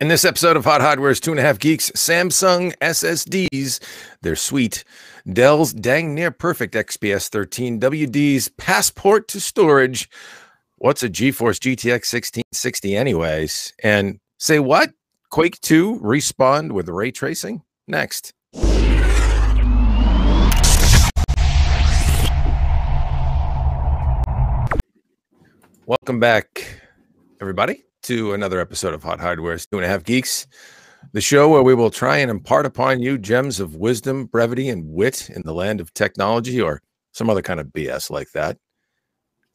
In this episode of Hot Hardware's 2.5 Geeks, Samsung SSDs, they're sweet. Dell's dang near perfect XPS 13, WD's passport to storage. What's a GeForce GTX 1660 anyways? And say what? Quake 2 respawned with ray tracing? Next. Welcome back, everybody, to another episode of Hot Hardware's 2.5 Geeks, the show where we will try and impart upon you gems of wisdom, brevity, and wit in the land of technology or some other kind of BS like that.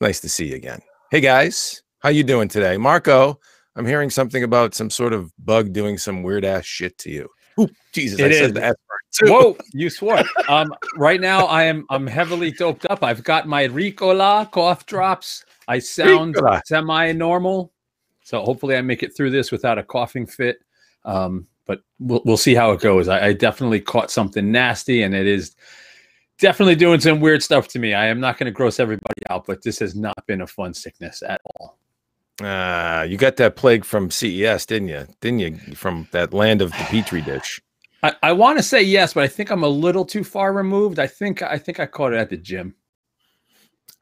Nice to see you again. Hey, guys. How you doing today? Marco, I'm hearing something about some sort of bug doing some weird-ass shit to you. Ooh, Jesus, I said the S word too. Whoa, you swore. Right now, I'm heavily doped up. I've got my Ricola cough drops. I sound semi-normal. So hopefully I make it through this without a coughing fit. But we'll see how it goes. I definitely caught something nasty, and it is definitely doing some weird stuff to me. I am not going to gross everybody out, but this has not been a fun sickness at all. You got that plague from CES, didn't you? Didn't you? From that land of the Petri dish. I want to say yes, but I think I'm a little too far removed. I think I caught it at the gym.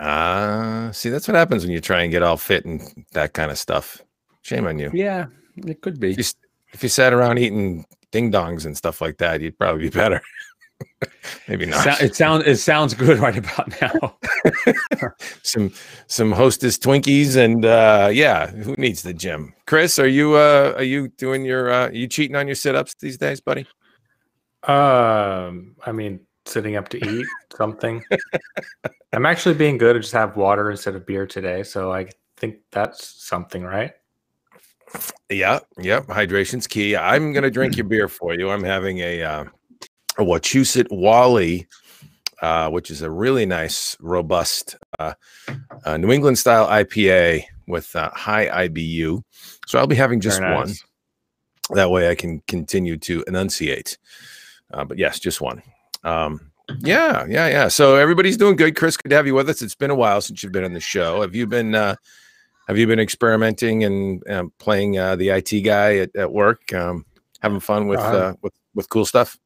See, that's what happens when you try and get all fit and that kind of stuff. Shame on you. Yeah, it could be. If you sat around eating ding dongs and stuff like that, you'd probably be better. Maybe not. It sounds good right about now. some Hostess Twinkies and yeah, who needs the gym? Chris, are you doing your are you cheating on your sit-ups these days, buddy? I mean, sitting up to eat something. I'm actually being good. I just have water instead of beer today, so I think that's something, right? Yeah, hydration's key. I'm gonna drink your beer for you. I'm having a Wachusett Wally, which is a really nice, robust New England style IPA with high IBU. So I'll be having just one. That way I can continue to enunciate. But yes, just one. Yeah. So everybody's doing good. Chris, good to have you with us. It's been a while since you've been on the show. Have you been experimenting and playing the IT guy at work, having fun with cool stuff?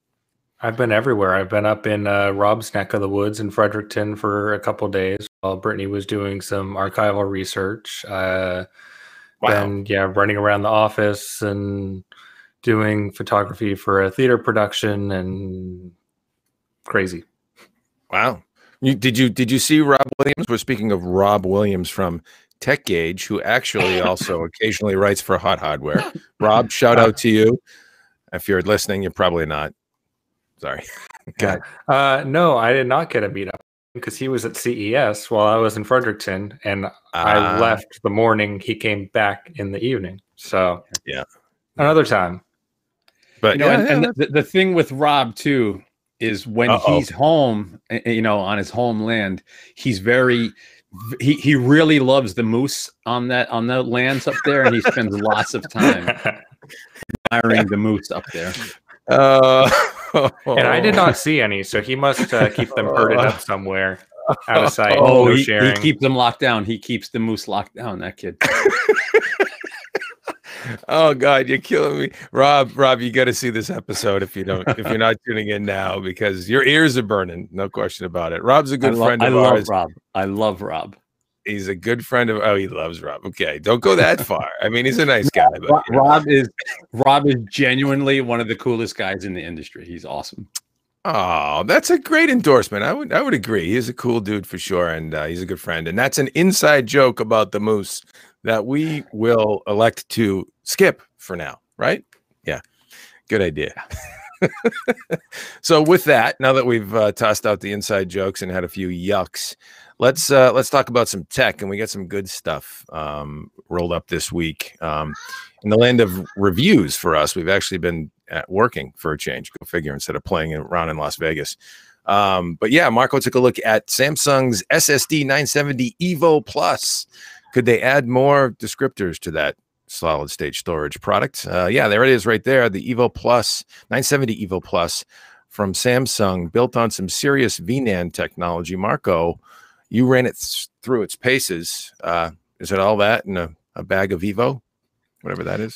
I've been everywhere. I've been up in Rob's neck of the woods in Fredericton for a couple of days while Brittany was doing some archival research. Wow. Then, running around the office and doing photography for a theater production and crazy. Wow. Did you see Rob Williams? We're speaking of Rob Williams from Tech Gauge, who actually also occasionally writes for Hot Hardware. Rob, shout out to you. If you're listening, you're probably not. Sorry. Okay. No, I did not get a meetup because he was at CES while I was in Fredericton, and I left the morning. He came back in the evening. So yeah, another time. But the thing with Rob too is when he's home, on his homeland, he's he really loves the moose on the lands up there, and he spends lots of time admiring the moose up there. And I did not see any, so he must keep them herded up somewhere out of sight. He keeps them locked down. He keeps the moose locked down. That kid. Oh God, you're killing me, Rob. You got to see this episode if you're not tuning in now, because your ears are burning. No question about it. Rob's a good friend of ours. I love Rob. He's a good friend of. Oh, he loves Rob. Okay, don't go that far. I mean, he's a nice guy. But, Rob is genuinely one of the coolest guys in the industry. He's awesome. Oh, that's a great endorsement. I would agree. He's a cool dude for sure, and he's a good friend. And that's an inside joke about the moose that we will elect to skip for now, right? Yeah, good idea. So with that, now that we've tossed out the inside jokes and had a few yucks, let's talk about some tech, and we got some good stuff rolled up this week. In the land of reviews for us, we've actually been working for a change. Go figure, instead of playing around in Las Vegas. But yeah, Marco took a look at Samsung's SSD 970 EVO Plus. Could they add more descriptors to that solid state storage product? Yeah, there it is right there. The EVO Plus 970 EVO Plus from Samsung, built on some serious VNAND technology. Marco, you ran it through its paces. Is it all that in a bag of EVO? whatever that is.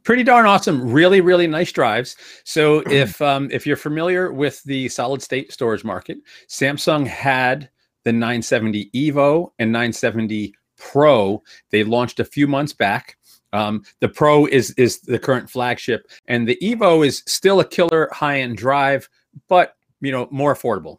Pretty darn awesome. Really, really nice drives. So if you're familiar with the solid state storage market, Samsung had the 970 EVO and 970 Pro. They launched a few months back. The Pro is the current flagship, and the EVO is still a killer high-end drive, but more affordable.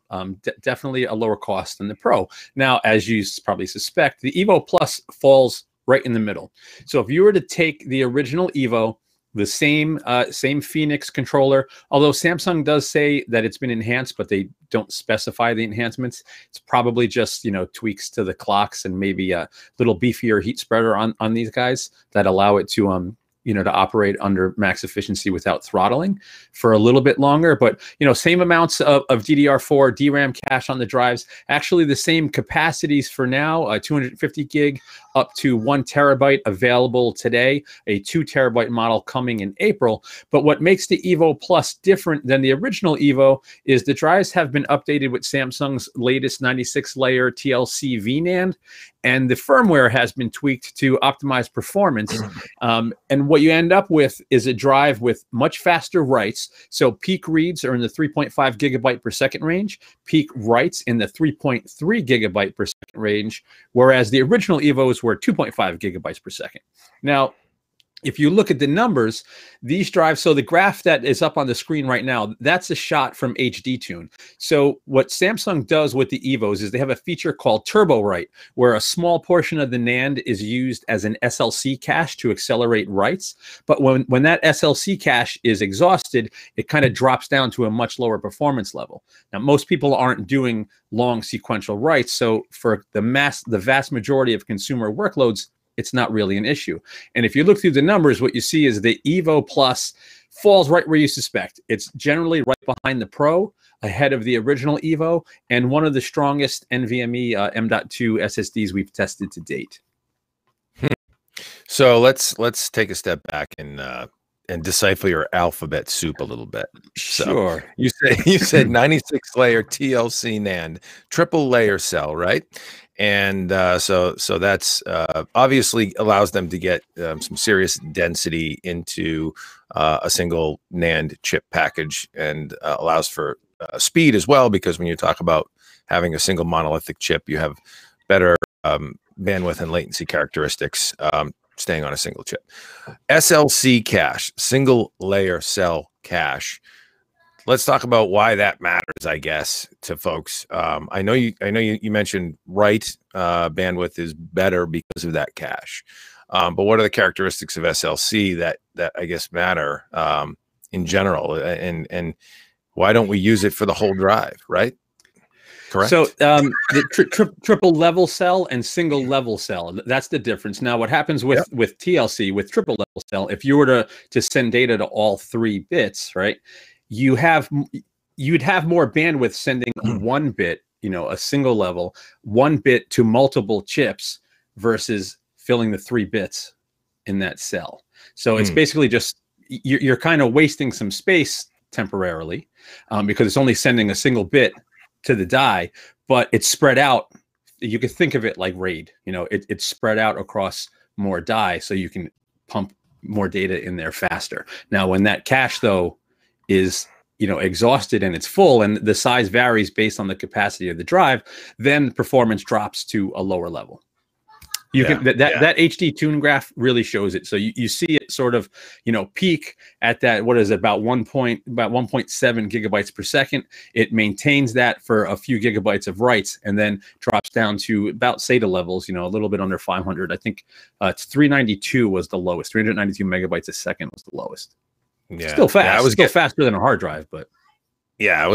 Definitely a lower cost than the Pro. Now, as you probably suspect, the EVO Plus falls right in the middle. So if you were to take the original EVO, the same Phoenix controller, although Samsung does say that it's been enhanced, but they don't specify the enhancements. It's probably just tweaks to the clocks and maybe a little beefier heat spreader on these guys that allow it to to operate under max efficiency without throttling for a little bit longer. But, same amounts of DDR4 DRAM cache on the drives, actually the same capacities for now, 250 gig up to 1 terabyte available today, a 2 terabyte model coming in April. But what makes the EVO Plus different than the original EVO is the drives have been updated with Samsung's latest 96-layer TLC VNAND, and the firmware has been tweaked to optimize performance. And what you end up with is a drive with much faster writes. So peak reads are in the 3.5 gigabyte per second range, peak writes in the 3.3 gigabyte per second range, whereas the original EVOs were 2.5 gigabytes per second. Now, if you look at the numbers, these drives, so the graph that is up on the screen right now, that's a shot from HD Tune. So what Samsung does with the EVOs is they have a feature called Turbo Write, where a small portion of the NAND is used as an SLC cache to accelerate writes. But when that SLC cache is exhausted, it kind of drops down to a much lower performance level. Now, most people aren't doing long sequential writes. So for the vast majority of consumer workloads, it's not really an issue. And if you look through the numbers, what you see is the EVO Plus falls right where you suspect. It's generally right behind the Pro, ahead of the original EVO, and one of the strongest NVMe M.2 SSDs we've tested to date. So let's take a step back and decipher your alphabet soup a little bit. Sure. So you said 96-layer TLC NAND, triple layer cell, right? And so that's obviously allows them to get some serious density into a single NAND chip package, and allows for speed as well, because when you talk about having a single monolithic chip, you have better bandwidth and latency characteristics staying on a single chip. SLC cache, single layer cell cache. Let's talk about why that matters, I guess, to folks. I know you mentioned write bandwidth is better because of that cache. But what are the characteristics of SLC that I guess matter in general, and why don't we use it for the whole drive, right? Correct. So the triple level cell and single level cell, that's the difference. Now, what happens with TLC, with triple level cell, if you were to send data to all 3 bits, right, you'd have more bandwidth sending 1 bit, a single level, 1 bit to multiple chips versus filling the 3 bits in that cell. So it's basically just, you're kind of wasting some space temporarily because it's only sending a single bit to the die, but it's spread out. You could think of it like RAID, it's spread out across more die, so you can pump more data in there faster. Now, when that cache though is exhausted and it's full, and the size varies based on the capacity of the drive, then performance drops to a lower level. You can that HD Tune graph really shows it. So you see it sort of peak at that, what is it, about 1.7 gigabytes per second. It maintains that for a few gigabytes of writes, and then drops down to about SATA levels, a little bit under 500. I think it's 392 was the lowest. 392 megabytes a second was the lowest. Yeah, still fast. Yeah, still faster than a hard drive, but yeah, I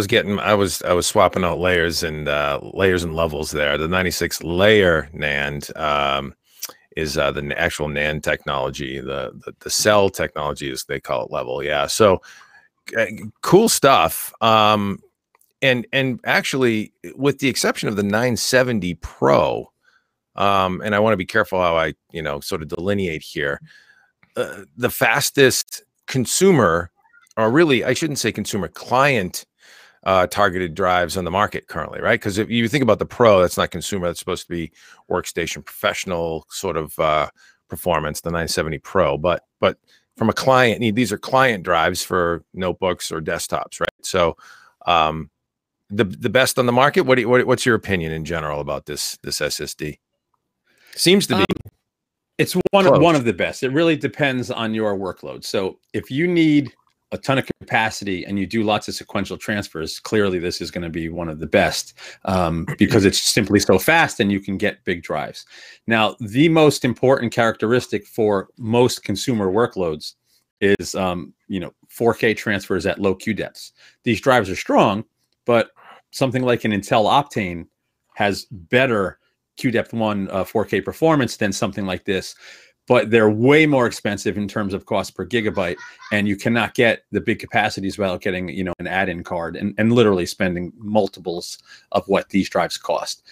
was swapping out layers and levels there. The 96-layer NAND is the actual NAND technology. The cell technology, as they call it, level. Yeah, so cool stuff. And actually, with the exception of the 970 Pro, and I want to be careful how I sort of delineate here. The fastest consumer, or really, I shouldn't say consumer, client targeted drives on the market currently, right? Because if you think about the Pro, that's not consumer, that's supposed to be workstation professional sort of performance, the 970 Pro, but from a client need, these are client drives for notebooks or desktops, right? So the best on the market. What's your opinion in general about this SSD? Seems to be it's one of the best. It really depends on your workload. So if you need a ton of capacity and you do lots of sequential transfers, clearly this is going to be one of the best because it's simply so fast and you can get big drives. Now, the most important characteristic for most consumer workloads is 4K transfers at low Q depths. These drives are strong, but something like an Intel Optane has better QDepth1 4K performance than something like this, but they're way more expensive in terms of cost per gigabyte, and you cannot get the big capacities without getting an add-in card and literally spending multiples of what these drives cost.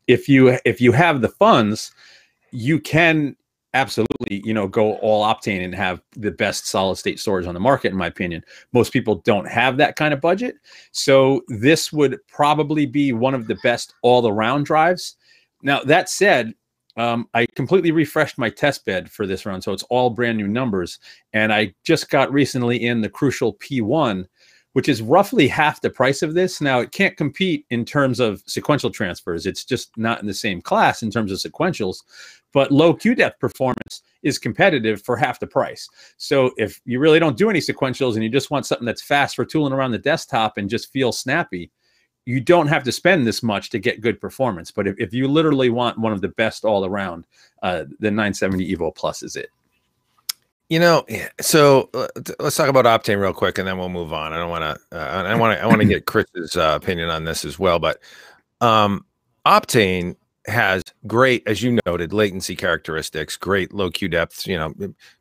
If you have the funds, you can absolutely go all Optane and have the best solid state storage on the market, in my opinion. Most people don't have that kind of budget, so this would probably be one of the best all-around drives. Now, that said, I completely refreshed my test bed for this run, so it's all brand new numbers. And I just got recently in the Crucial P1, which is roughly half the price of this. Now, it can't compete in terms of sequential transfers. It's just not in the same class in terms of sequentials. But low QDepth performance is competitive for half the price. So if you really don't do any sequentials and you just want something that's fast for tooling around the desktop and just feel snappy, you don't have to spend this much to get good performance. But if you literally want one of the best all around, the 970 EVO Plus is it. So let's talk about Optane real quick, and then we'll move on. I want to get Chris's opinion on this as well. But Optane has great, as you noted, latency characteristics, great low Q depths,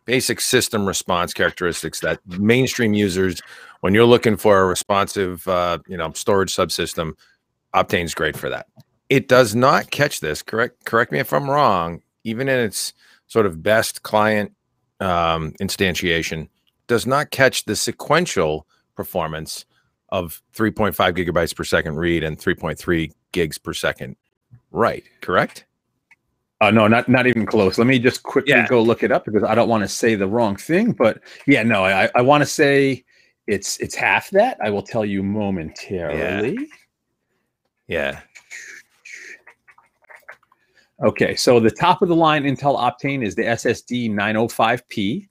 basic system response characteristics that mainstream users, when you're looking for a responsive, storage subsystem, Optane's great for that. It does not catch this. Correct me if I'm wrong. Even in its sort of best client instantiation, does not catch the sequential performance of 3.5 gigabytes per second read and 3.3 gigs per second write. Correct? No, not even close. Let me just quickly go look it up because I don't want to say the wrong thing. But yeah, no, I want to say it's half that. I will tell you momentarily. Yeah. Okay, so the top of the line Intel Optane is the SSD 905P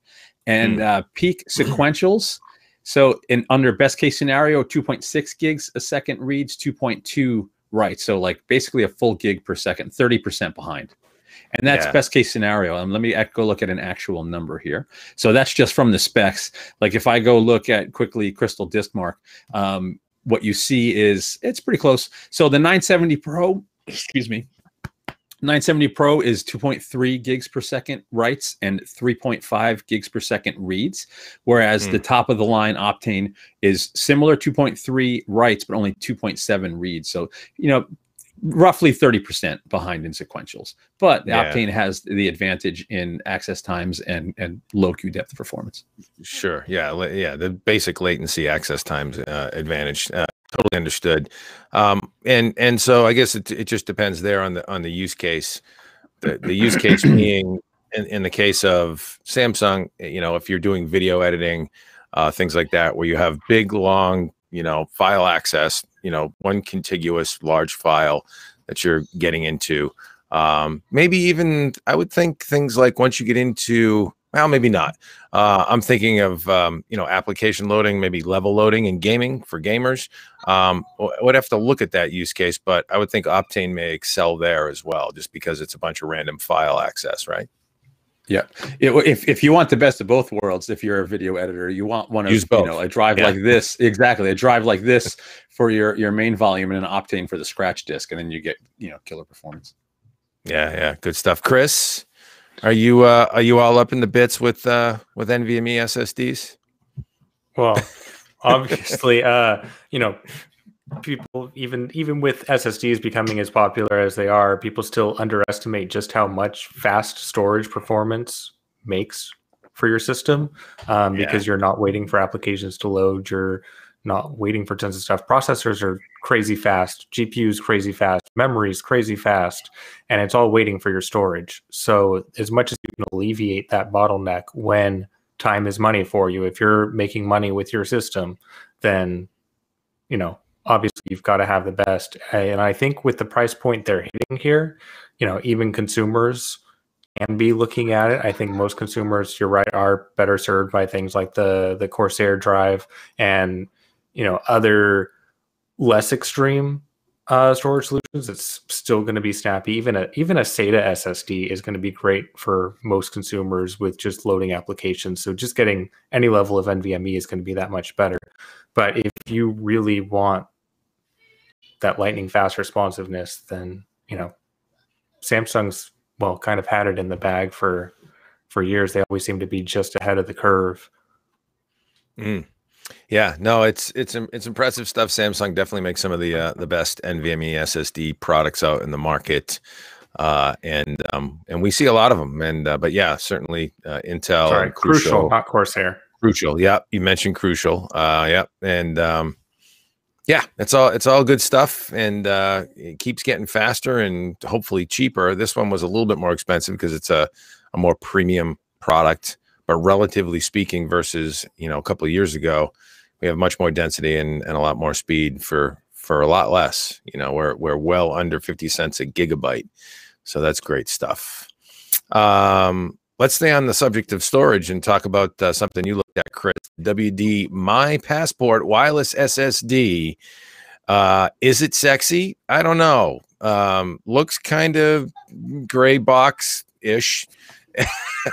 and peak sequentials. So under best case scenario, 2.6 gigs a second reads, 2.2 writes. So like basically a full gig per second, 30% behind. And that's best case scenario. Let me go look at an actual number here. So that's just from the specs. Like if I go look at quickly Crystal Disk Mark, what you see is it's pretty close. So the 970 Pro, 970 Pro is 2.3 gigs per second writes and 3.5 gigs per second reads, whereas the top of the line Optane is similar, 2.3 writes, but only 2.7 reads. So, roughly 30% behind in sequentials. But the Optane has the advantage in access times and low Q depth performance. Sure. Yeah. The basic latency access times advantage. Totally understood. And so I guess it just depends there on the use case. The use case being in the case of Samsung, if you're doing video editing, things like that, where you have big, long, file access, one contiguous large file that you're getting into. Maybe even I would think things like once you get into, well, maybe not. I'm thinking of, application loading, maybe level loading in gaming for gamers. I would have to look at that use case, but I would think Optane may excel there as well, just because it's a bunch of random file access, right? Yeah. If you want the best of both worlds, if you're a video editor, you want one of, a drive like this. Exactly. A drive like this for your main volume and an Optane for the scratch disk. And then you get, killer performance. Yeah. Good stuff. Chris, are you all up in the bits with NVMe SSDs? Well, obviously, people even with SSDs becoming as popular as they are, people still underestimate just how much fast storage performance makes for your system, because you're not waiting for applications to load, you're not waiting for tons of stuff. Processors are crazy fast, GPU's crazy fast, memory's crazy fast, and it's all waiting for your storage. So as much as you can alleviate that bottleneck when time is money for you, if you're making money with your system, then, you know, obviously you've got to have the best. And I think with the price point they're hitting here, you know, even consumers can be looking at it. I think most consumers, you're right, are better served by things like the Corsair drive and, you know, other less extreme storage solutions. It's still going to be snappy. Even a SATA SSD is going to be great for most consumers with just loading applications. So just getting any level of NVMe is going to be that much better. But if you really want that lightning fast responsiveness, then, you know, Samsung's, well, kind of had it in the bag for years. They always seem to be just ahead of the curve. Yeah, no, it's impressive stuff. Samsung definitely makes some of the best NVMe SSD products out in the market, and we see a lot of them. And but yeah, certainly Intel. Sorry, and Crucial, not Corsair. Crucial, yeah, you mentioned Crucial, yeah, and yeah, it's all good stuff, and it keeps getting faster and hopefully cheaper. This one was a little bit more expensive because it's a more premium product, but relatively speaking, versus, you know, a couple of years ago, we have much more density and a lot more speed for a lot less. You know, we're well under 50 cents a gigabyte, so that's great stuff. Let's stay on the subject of storage and talk about something you looked at, Chris. WD My Passport wireless SSD. Is it sexy? I don't know. Looks kind of gray box-ish.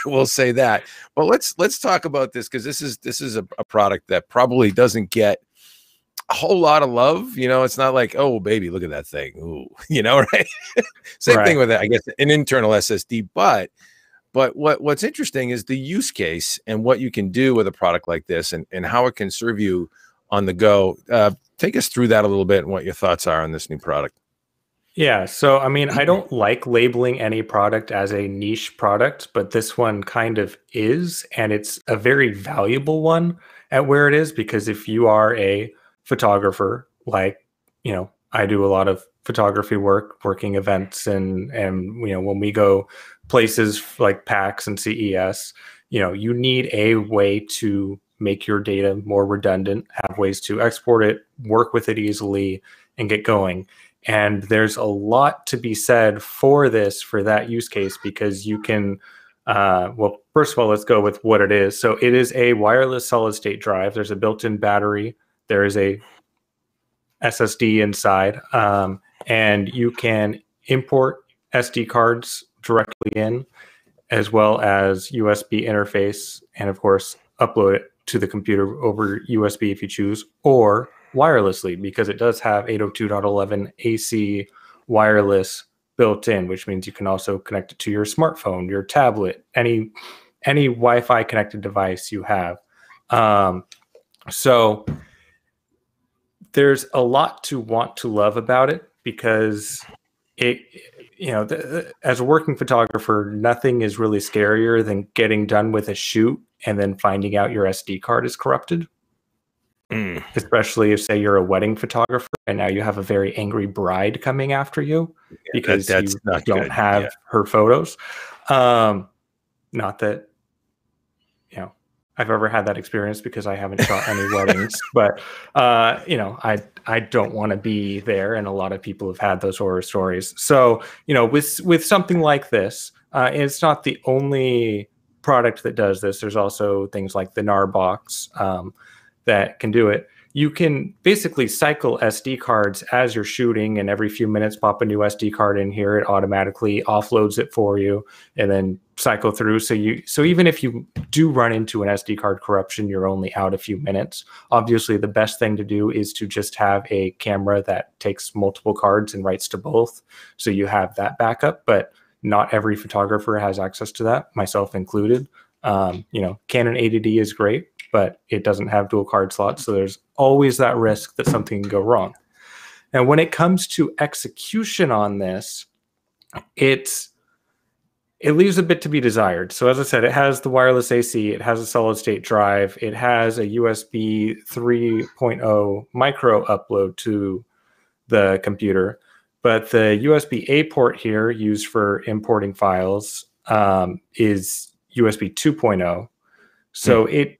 We'll say that. But let's talk about this, because this is a product that probably doesn't get a whole lot of love. You know, it's not like, oh baby, look at that thing. Ooh, you know, right? Same thing with it, I guess, an internal SSD, but what's interesting is the use case and what you can do with a product like this, and how it can serve you on the go. Take us through that a little bit and what your thoughts are on this new product. Yeah, so I mean, I don't like labeling any product as a niche product, but this one kind of is, and it's a very valuable one at where it is, because if you are a photographer, like, you know, I do a lot of photography work, working events, and you know, when we go places like PAX and CES, you know, you need a way to make your data more redundant, have ways to export it, work with it easily, and get going. And there's a lot to be said for that use case, because you can, well, first of all, let's go with what it is. So it is a wireless solid state drive. There's a built-in battery. There is a SSD inside, and you can import SD cards directly in, as well as USB interface, and of course, upload it to the computer over USB if you choose, or wirelessly, because it does have 802.11 AC wireless built in, which means you can also connect it to your smartphone, your tablet, any Wi-Fi connected device you have. So there's a lot to want to love about it, because it, you know, as a working photographer, nothing is really scarier than getting done with a shoot and then finding out your SD card is corrupted. Especially if, say, you're a wedding photographer and now you have a very angry bride coming after you because you don't have her photos. Not that, you know, I've ever had that experience, because I haven't shot any weddings, but you know, I don't want to be there, and a lot of people have had those horror stories. So, you know, with something like this, it's not the only product that does this. There's also things like the NAR box that can do it. You can basically cycle SD cards as you're shooting, and every few minutes pop a new SD card in here. It automatically offloads it for you, and then cycle through. So even if you do run into an SD card corruption, you're only out a few minutes. Obviously, the best thing to do is to just have a camera that takes multiple cards and writes to both, so you have that backup. But not every photographer has access to that, myself included. You know, Canon 80D is great, but it doesn't have dual card slots, so there's always that risk that something can go wrong. Now, when it comes to execution on this, it leaves a bit to be desired. So as I said, it has the wireless AC, it has a solid state drive, it has a USB 3.0 micro upload to the computer. But the USB-A port here used for importing files is USB 2.0. So it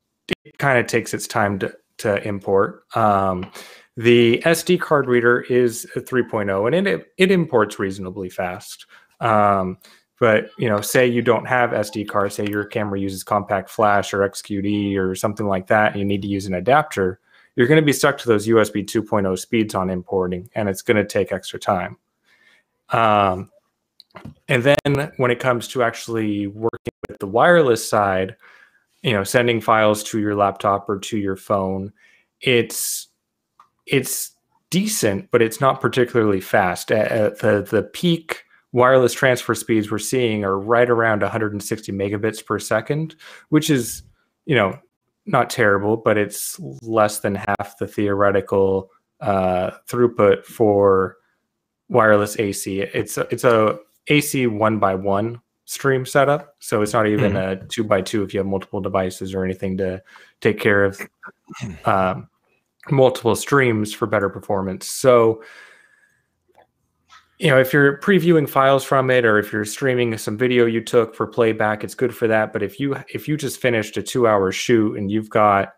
kind of takes its time to import. The SD card reader is a 3.0, and it imports reasonably fast. But say you don't have SD cards, say your camera uses compact flash or XQD or something like that, and you need to use an adapter, you're going to be stuck to those USB 2.0 speeds on importing, and it's going to take extra time. And then when it comes to actually working with the wireless side, sending files to your laptop or to your phone, it's decent, but it's not particularly fast. The peak wireless transfer speeds we're seeing are right around 160 megabits per second, which is, not terrible, but it's less than half the theoretical throughput for wireless AC. It's a AC 1x1 stream setup, so it's not even a 2x2 if you have multiple devices or anything to take care of multiple streams for better performance. So if you're previewing files from it, or if you're streaming some video you took for playback, it's good for that. But if you just finished a 2-hour shoot and you've got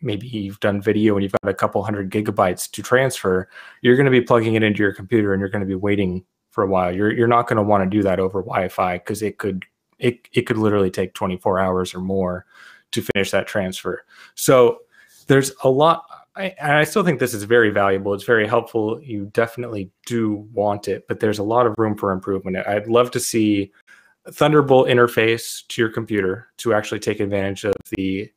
maybe you've done video and you've got a couple 100 gigabytes to transfer, you're going to be plugging it into your computer and you're going to be waiting for a while. You're not going to want to do that over Wi-Fi, because it could literally take 24 hours or more to finish that transfer. So there's a lot, and I still think this is very valuable. It's very helpful. You definitely do want it, but there's a lot of room for improvement. I'd love to see a Thunderbolt interface to your computer to actually take advantage of the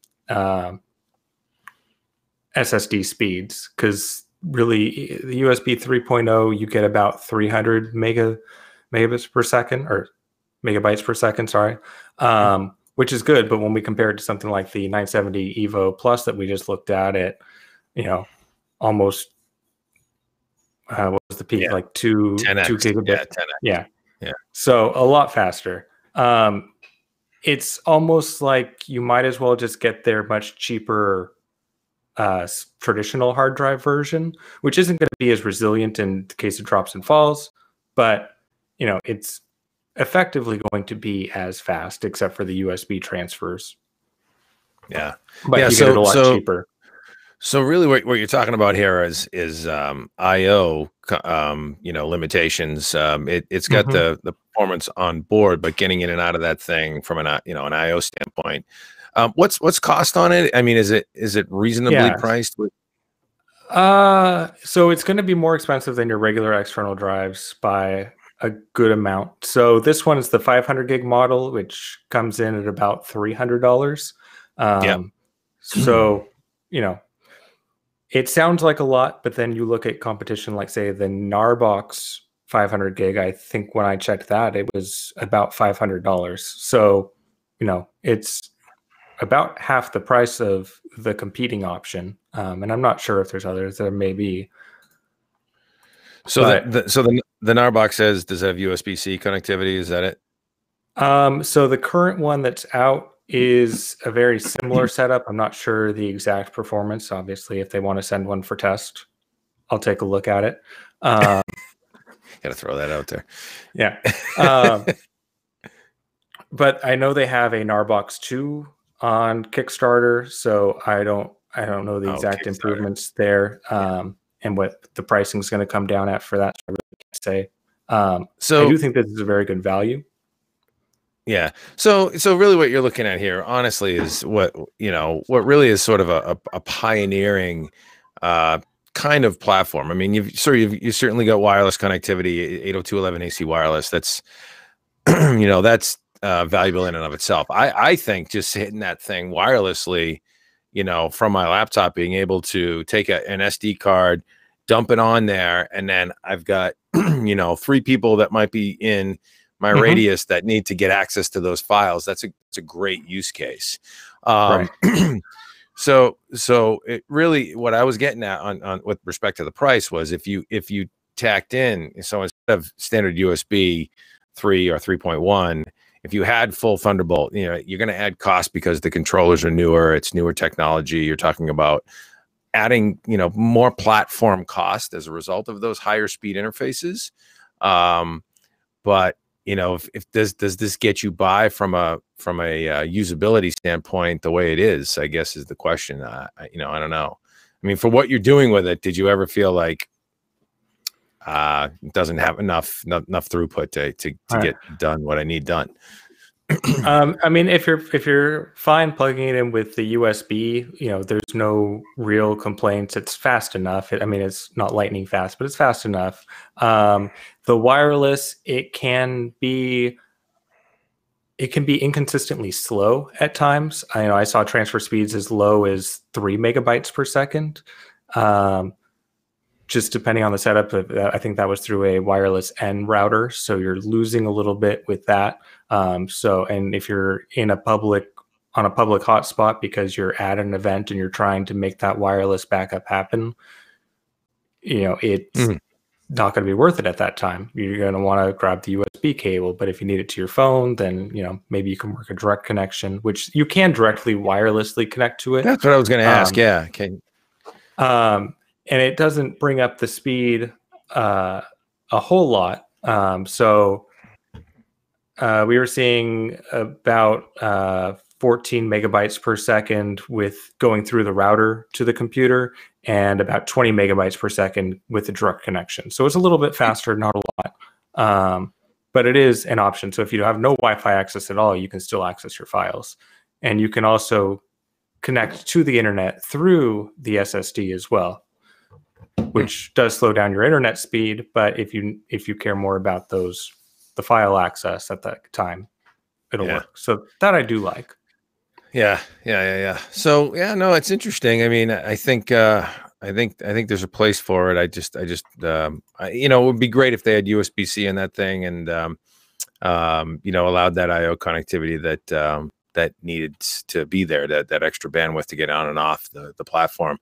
SSD speeds, because really the USB 3.0, you get about 300 megabits per second, or megabytes per second, sorry, which is good. But when we compare it to something like the 970 EVO Plus that we just looked at almost what was the peak? Yeah. Like 2 gigabits. Yeah, 10x. Yeah. So a lot faster. It's almost like you might as well just get their much cheaper traditional hard drive version, which isn't going to be as resilient in the case of drops and falls, but it's effectively going to be as fast, except for the USB transfers. Yeah, but you get it a lot cheaper. So really, what you're talking about here is I/O, limitations. It's got the performance on board, but getting in and out of that thing from an I/O standpoint. What's cost on it? I mean, is it reasonably priced? So it's going to be more expensive than your regular external drives by a good amount. So this one is the 500 gig model, which comes in at about $300. So it sounds like a lot, but then you look at competition, like say the Narbox 500 gig. I think when I checked that, it was about $500. So it's about half the price of the competing option, and I'm not sure if there's others. There may be. So the Narbox says, does it have USB-C connectivity? Is that it? So the current one that's out is a very similar setup. I'm not sure the exact performance. Obviously, if they want to send one for test, I'll take a look at it. Got to throw that out there. Yeah. But I know they have a Narbox 2 on Kickstarter, so I don't know the exact improvements there, and what the pricing is going to come down at for that. So I really can't say. So I do think this is a very good value. Yeah. So really, what you're looking at here, honestly, is what really is sort of a pioneering kind of platform. I mean, you've certainly got wireless connectivity, 802.11ac wireless. That's that's valuable in and of itself. I think just hitting that thing wirelessly, from my laptop, being able to take an SD card, dump it on there, and then I've got 3 people that might be in my radius that need to get access to those files. That's a great use case. Right. So it really, what I was getting at on with respect to the price was, if you tacked in, so instead of standard USB 3 or 3.1, if you had full Thunderbolt, you're going to add cost because the controllers are newer. It's newer technology. You're talking about adding, more platform cost as a result of those higher speed interfaces. But if does this get you by from a usability standpoint the way it is, I guess is the question. I don't know. I mean, for what you're doing with it, did you ever feel like it doesn't have enough throughput to get done what I need done? I mean, if you're fine plugging it in with the USB, there's no real complaints. It's fast enough. I mean, it's not lightning fast, but it's fast enough. The wireless, it can be inconsistently slow at times. I saw transfer speeds as low as 3 megabytes per second. Just depending on the setup. I think that was through a wireless N router, so you're losing a little bit with that. And if you're on a public hotspot because you're at an event and you're trying to make that wireless backup happen, it's not going to be worth it at that time. You're going to want to grab the USB cable, but if you need it to your phone, then maybe you can work a direct connection, which you can directly wirelessly connect to it. That's what I was going to ask. Yeah. Okay. And it doesn't bring up the speed a whole lot. So we were seeing about 14 megabytes per second with going through the router to the computer, and about 20 megabytes per second with the direct connection. So it's a little bit faster, not a lot. But it is an option. So if you have no Wi-Fi access at all, you can still access your files. And you can also connect to the internet through the SSD as well, which does slow down your internet speed. But if you care more about the file access at that time, it'll work. So that I do like. Yeah. So no, it's interesting. I mean, I think there's a place for it. I just it would be great if they had USB-C in that thing and allowed that IO connectivity that needed to be there, that extra bandwidth to get on and off the platform.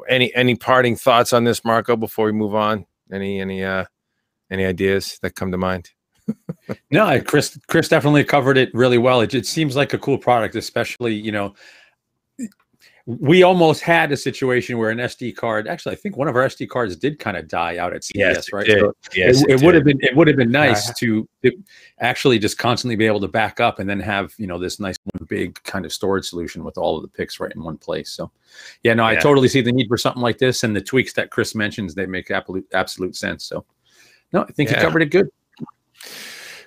Any parting thoughts on this, Marco, before we move on? Any ideas that come to mind? No, Chris definitely covered it really well. It seems like a cool product, especially, we almost had a situation where an SD card, actually, I think one of our SD cards did kind of die out at CES, right? So it would have been nice to actually just constantly be able to back up and then have, this nice one big kind of storage solution with all of the pics right in one place. So I totally see the need for something like this, and the tweaks that Chris mentions, they make absolute sense. So no, I think you covered it good.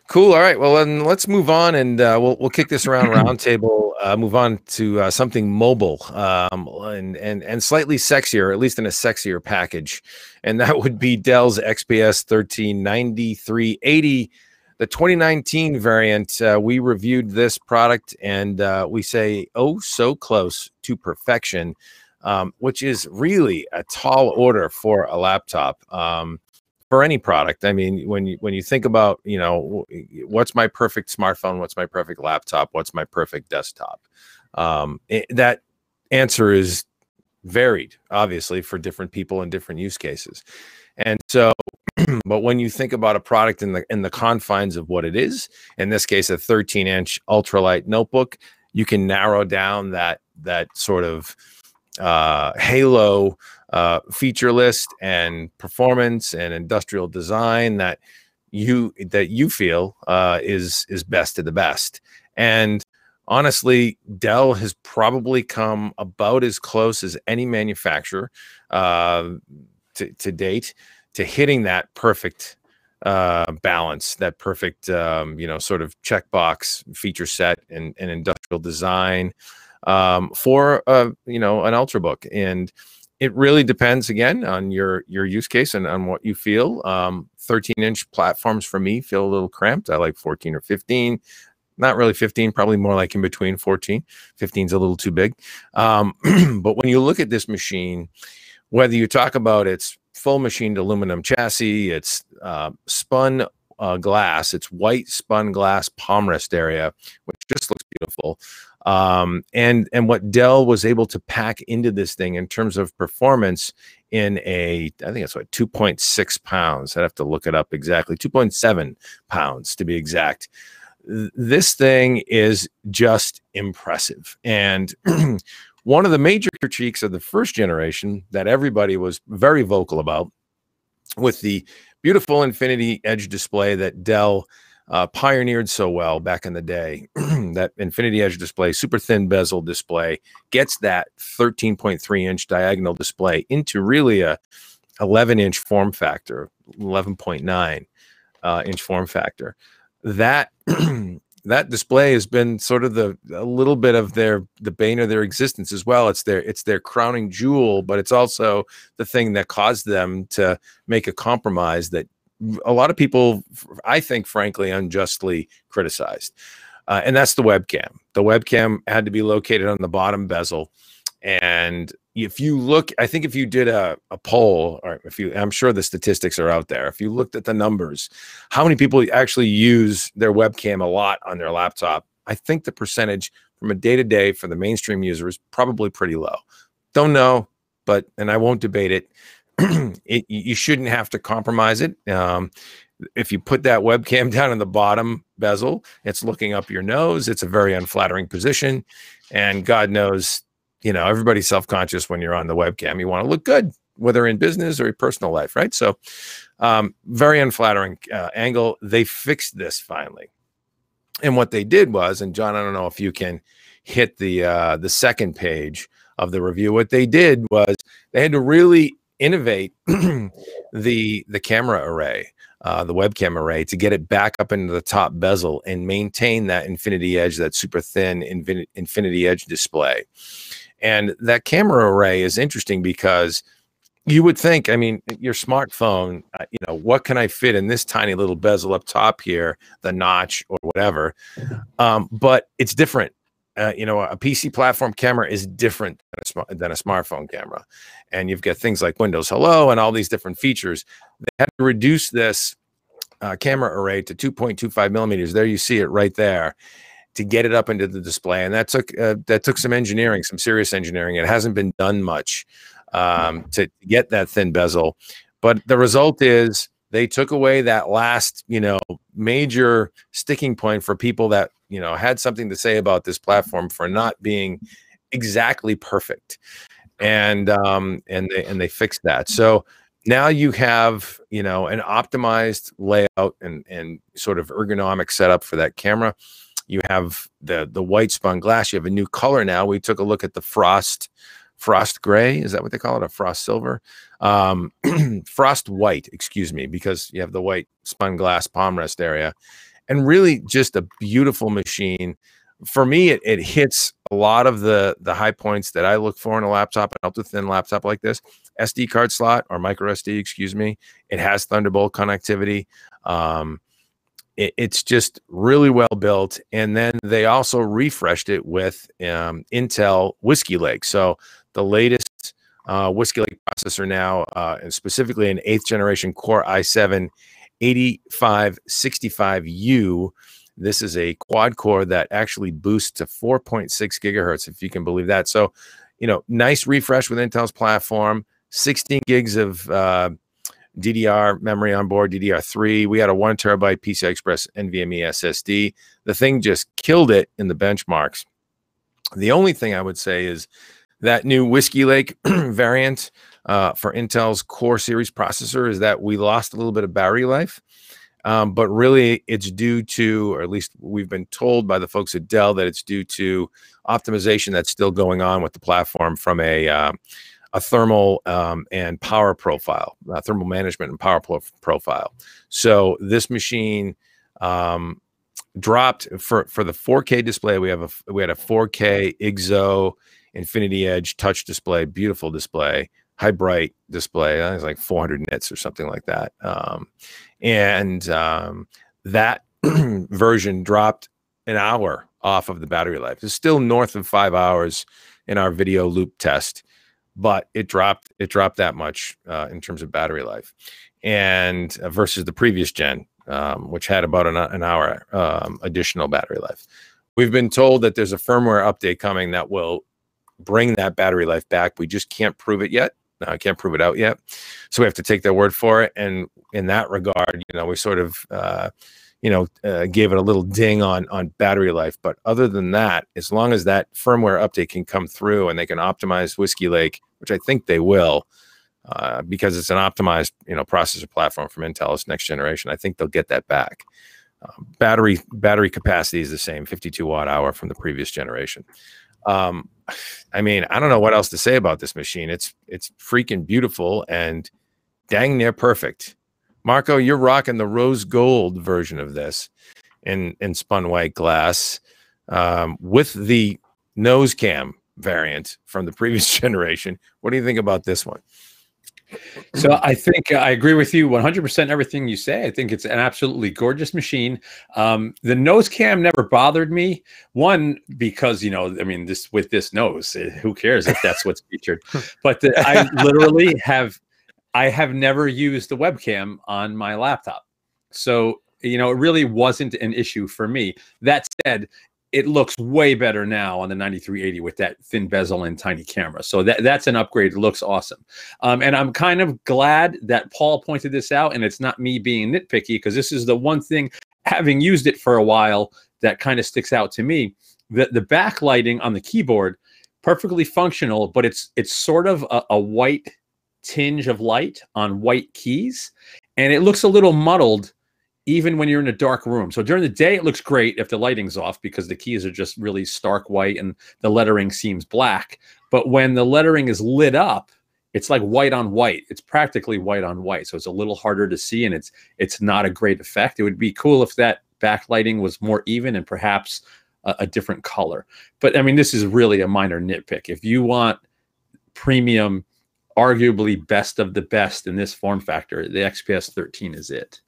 Cool. All right. Well, then let's move on, and we'll kick this around roundtable. Move on to something mobile and slightly sexier, at least in a sexier package, and that would be Dell's XPS 139380, the 2019 variant. We reviewed this product, and we say, oh, so close to perfection, which is really a tall order for a laptop. For any product. I mean, when you think about, what's my perfect smartphone, what's my perfect laptop, what's my perfect desktop, that answer is varied, obviously, for different people and different use cases. And so, but when you think about a product in the confines of what it is, in this case, a 13-inch ultralight notebook, you can narrow down that sort of halo feature list and performance and industrial design that you feel is best of the best. And honestly, Dell has probably come about as close as any manufacturer to date to hitting that perfect balance, that perfect sort of checkbox feature set and industrial design for an ultrabook. And it really depends, again, on your use case and on what you feel. 13-inch platforms for me feel a little cramped. I like 14 or 15. Not really 15, probably more like in between 14. 15's a little too big. But when you look at this machine, whether you talk about its full machined aluminum chassis, its spun glass, its white spun glass palm rest area, which just looks beautiful. And what Dell was able to pack into this thing in terms of performance in I think it's 2.6 pounds. I'd have to look it up exactly. 2.7 pounds to be exact. This thing is just impressive. And one of the major critiques of the first generation that everybody was very vocal about, with the beautiful Infinity Edge display that Dell pioneered so well back in the day, that Infinity Edge display, super thin bezel display, gets that 13.3-inch diagonal display into really a 11-inch form factor, 11.9 inch form factor. That that display has been sort of a little bit of the bane of their existence as well. It's their crowning jewel, but it's also the thing that caused them to make a compromise that a lot of people, I think, frankly, unjustly criticized. And that's the webcam. The webcam had to be located on the bottom bezel. And if you look, I think if you did a poll, or I'm sure the statistics are out there. If you looked at the numbers, how many people actually use their webcam a lot on their laptop, I think the percentage from a day-to-day for the mainstream user is probably pretty low. Don't know, and I won't debate it. You shouldn't have to compromise it. If you put that webcam down in the bottom bezel, it's looking up your nose. It's a very unflattering position. And God knows, everybody's self-conscious when you're on the webcam. You want to look good, whether in business or your personal life, right? So very unflattering angle. They fixed this finally. And what they did was, and John, I don't know if you can hit the second page of the review. What they did was they had to really innovate the camera array, the webcam array, to get it back up into the top bezel and maintain that Infinity Edge, that super thin Infinity Edge display. And that camera array is interesting because you would think, I mean, your smartphone, what can I fit in this tiny little bezel up top here, the notch or whatever? But it's different. A PC platform camera is different than a smartphone camera. And you've got things like Windows Hello and all these different features. They had to reduce this camera array to 2.25 millimeters. There you see it right there, to get it up into the display. And that took some engineering, some serious engineering. It hasn't been done much to get that thin bezel. But the result is they took away that last, major sticking point for people that, had something to say about this platform for not being exactly perfect. And they fixed that. So now you have, an optimized layout and sort of ergonomic setup for that camera. You have the white spun glass. You have a new color now. We took a look at the frost gray. Is that what they call it? A frost silver? Frost white, excuse me, because you have the white spun glass palm rest area. And really just a beautiful machine. For me, it hits a lot of the high points that I look for in a laptop, an ultra-thin laptop like this. SD card slot, or micro SD, excuse me. It has Thunderbolt connectivity. It's just really well built. And then they also refreshed it with Intel Whiskey Lake. So the latest Whiskey Lake processor now, and specifically an 8th generation Core i7 8565U. This is a quad core that actually boosts to 4.6 gigahertz, if you can believe that. So, nice refresh with Intel's platform, 16 gigs of DDR memory on board, DDR3. We had a 1 terabyte PCI Express NVMe SSD. The thing just killed it in the benchmarks. The only thing I would say is that new Whiskey Lake variant for Intel's Core series processor is that we lost a little bit of battery life. But really it's due to, or at least we've been told by the folks at Dell, that it's due to optimization that's still going on with the platform from a thermal and power profile, thermal management and power profile. So this machine dropped for the 4K display. We had a 4K IGZO Infinity Edge touch display, beautiful display, high bright display. I think it's like 400 nits or something like that. That version dropped an hour off of the battery life. It's still north of 5 hours in our video loop test, but it dropped that much in terms of battery life, and versus the previous gen, which had about an hour additional battery life. We've been told that there's a firmware update coming that will bring that battery life back. We just can't prove it yet. I can't prove it out yet. So we have to take their word for it. And in that regard, we sort of, gave it a little ding on battery life. But other than that, as long as that firmware update can come through and they can optimize Whiskey Lake, which I think they will, because it's an optimized processor platform from Intel, it's next generation, I think they'll get that back. Battery capacity is the same, 52 watt hour from the previous generation. I mean, I don't know what else to say about this machine. It's freaking beautiful and dang near perfect. Marco, you're rocking the rose gold version of this in spun white glass with the nose cam variant from the previous generation. What do you think about this one? So I think I agree with you 100% everything you say. I think it's an absolutely gorgeous machine. The nose cam never bothered me. One, because, I mean, with this nose, who cares if that's what's featured? But I literally I have never used the webcam on my laptop. So, it really wasn't an issue for me. That said, it looks way better now on the 9380 with that thin bezel and tiny camera. So that's an upgrade. It looks awesome. And I'm kind of glad that Paul pointed this out, and it's not me being nitpicky, because this is the one thing, having used it for a while, that kind of sticks out to me. The backlighting on the keyboard, perfectly functional, but it's sort of a white tinge of light on white keys. And it looks a little muddled even when you're in a dark room. So during the day, it looks great if the lighting's off, because the keys are just really stark white and the lettering seems black. But when the lettering is lit up, it's like white on white. It's practically white on white. So it's a little harder to see, and it's not a great effect. It would be cool if that backlighting was more even and perhaps a different color. But I mean, this is really a minor nitpick. If you want premium, arguably best of the best in this form factor, the XPS 13 is it.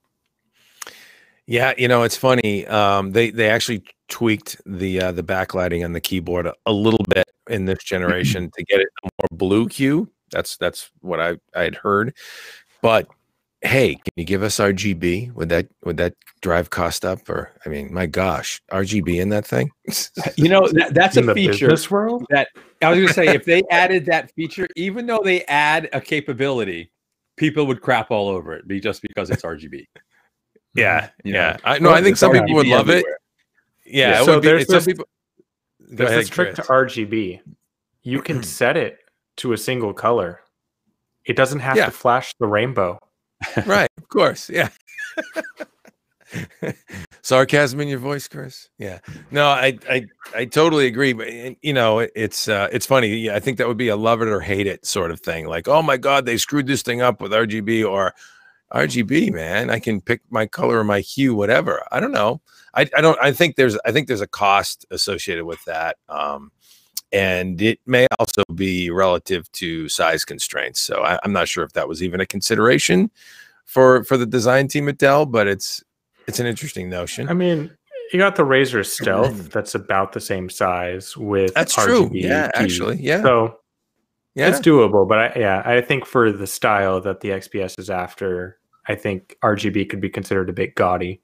Yeah, it's funny. They actually tweaked the backlighting on the keyboard a little bit in this generation to get it a more blue hue. That's what I had heard. But hey, can you give us RGB? Would that drive cost up? Or I mean, my gosh, RGB in that thing? That's a feature world? that I was going to say. If they added that feature, even though they add a capability, people would crap all over it just because it's RGB. Yeah, yeah. I think some people would love it. Yeah, so there's some people. There's this trick to RGB. You can set it to a single color. It doesn't have to flash the rainbow. Right, of course. Yeah. Sarcasm in your voice, Chris. Yeah. No, I totally agree. But it's funny. Yeah, I think that would be a love it or hate it sort of thing. Like, oh my God, they screwed this thing up with RGB, or RGB, man, I can pick my color or my hue, whatever. I don't know. I think there's a cost associated with that. And it may also be relative to size constraints. So I'm not sure if that was even a consideration for the design team at Dell, but it's an interesting notion. I mean, you got the Razer Stealth that's about the same size with that's RGB true. Yeah, keys. actually, yeah. So yeah, it's doable. But I think for the style that the XPS is after, I think RGB could be considered a bit gaudy.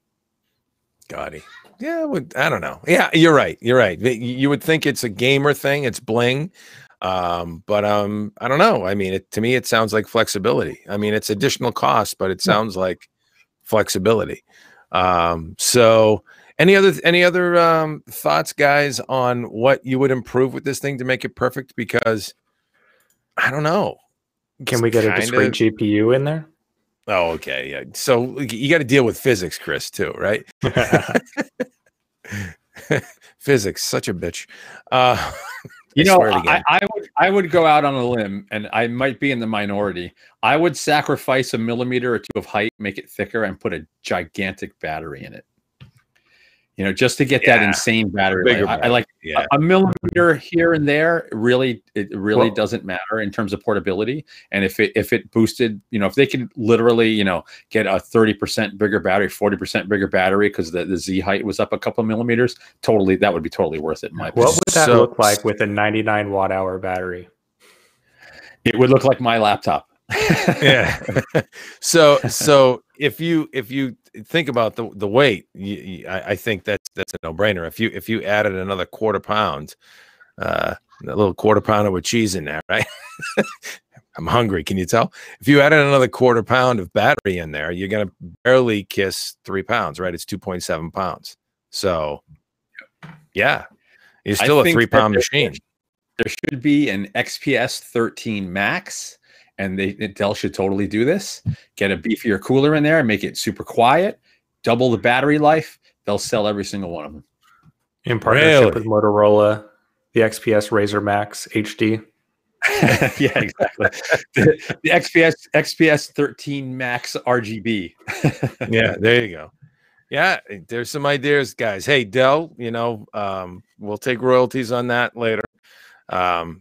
Gaudy. Yeah, I don't know. Yeah, you're right. You're right. You would think it's a gamer thing. It's bling. But I don't know. I mean, to me, it sounds like flexibility. I mean, it's additional cost, but it sounds like flexibility. So any other thoughts, guys, on what you would improve with this thing to make it perfect? Because I don't know. Can we get a discrete GPU in there? Oh, okay. Yeah. So you got to deal with physics, Chris, too, right? Physics, such a bitch. I would go out on a limb, and I might be in the minority. I would sacrifice a millimeter or two of height, make it thicker, and put a gigantic battery in it. Just to get that insane battery. I like a millimeter here and there. It really doesn't matter in terms of portability. And if it boosted, if they could literally, get a 30% bigger battery, 40% bigger battery because the Z height was up a couple of millimeters, that would be totally worth it in my opinion. What would that look like with a 99 watt hour battery? It would look like my laptop. Yeah. So if you think about the weight, I think that's a no-brainer. If you added another quarter pound, a little quarter pounder with cheese in there, right? I'm hungry. Can you tell? If you added another quarter pound of battery in there, you're going to barely kiss 3 pounds, right? It's 2.7 pounds. So, yeah, it's still a 3-pound machine. There should be an XPS 13 Max, and Dell should totally do this. Get a beefier cooler in there and make it super quiet. Double the battery life. They'll sell every single one of them. In partnership with Motorola, the XPS Razr Max HD. Yeah, exactly. The XPS 13 Max RGB. Yeah, there you go. Yeah, there's some ideas, guys. Hey, Dell, we'll take royalties on that later. Yeah,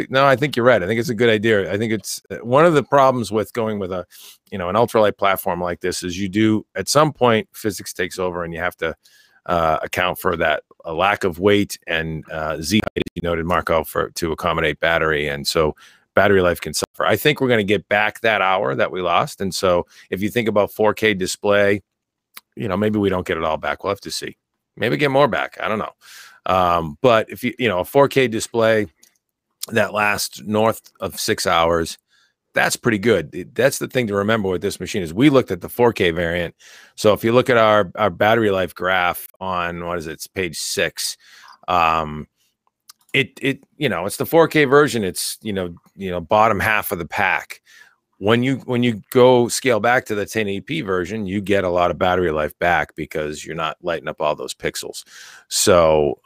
no, I think you're right. I think it's a good idea. I think it's one of the problems with going with an ultralight platform like this is you do at some point physics takes over and you have to account for that a lack of weight and Z height, as you noted, Marco, to accommodate battery, and so battery life can suffer. I think we're going to get back that hour that we lost, and so if you think about 4K display, maybe we don't get it all back. We'll have to see. Maybe get more back. I don't know. But if a 4K display that lasts north of 6 hours, that's pretty good. That's the thing to remember with this machine is we looked at the 4K variant. So if you look at our battery life graph on it's page 6, it's the 4K version. It's bottom half of the pack. When you go scale back to the 1080p version, you get a lot of battery life back because you're not lighting up all those pixels. So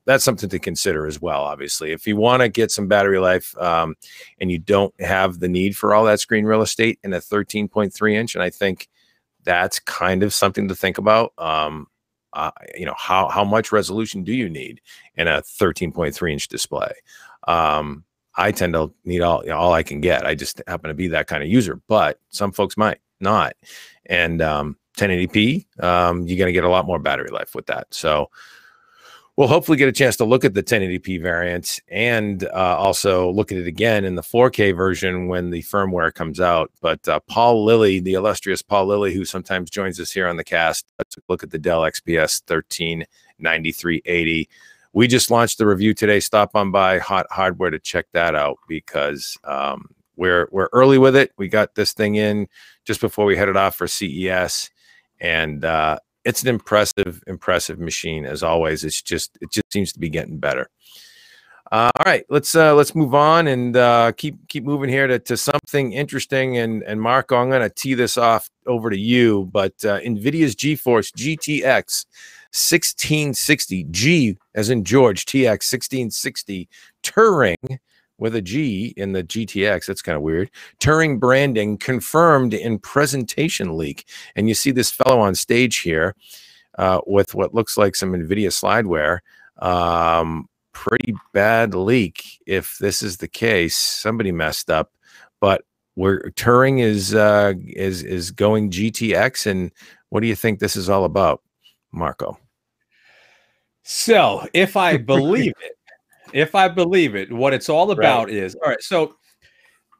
that's something to consider as well. Obviously, if you want to get some battery life and you don't have the need for all that screen real estate in a 13.3 inch, and I think that's kind of something to think about. How much resolution do you need in a 13.3 inch display? I tend to need all I can get. I just happen to be that kind of user, but some folks might not. And 1080p, you're going to get a lot more battery life with that. So we'll hopefully get a chance to look at the 1080p variant and also look at it again in the 4K version when the firmware comes out. But Paul Lilly, the illustrious Paul Lilly, who sometimes joins us here on the cast, let's look at the Dell XPS 139380. We just launched the review today. Stop on by HotHardware to check that out because we're early with it. We got this thing in just before we headed off for CES, and it's an impressive machine as always. It just seems to be getting better. All right, let's move on and keep moving here to something interesting. And Marco, I'm going to tee this off over to you, but NVIDIA's GeForce GTX 1660, G as in George, TX 1660 Turing with a G in the GTX. That's kind of weird. Turing branding confirmed in presentation leak. And you see this fellow on stage here with what looks like some NVIDIA slideware. Pretty bad leak if this is the case. Somebody messed up, but Turing is going GTX. And what do you think this is all about, Marco? So if I believe it, what it's all about is, all right, so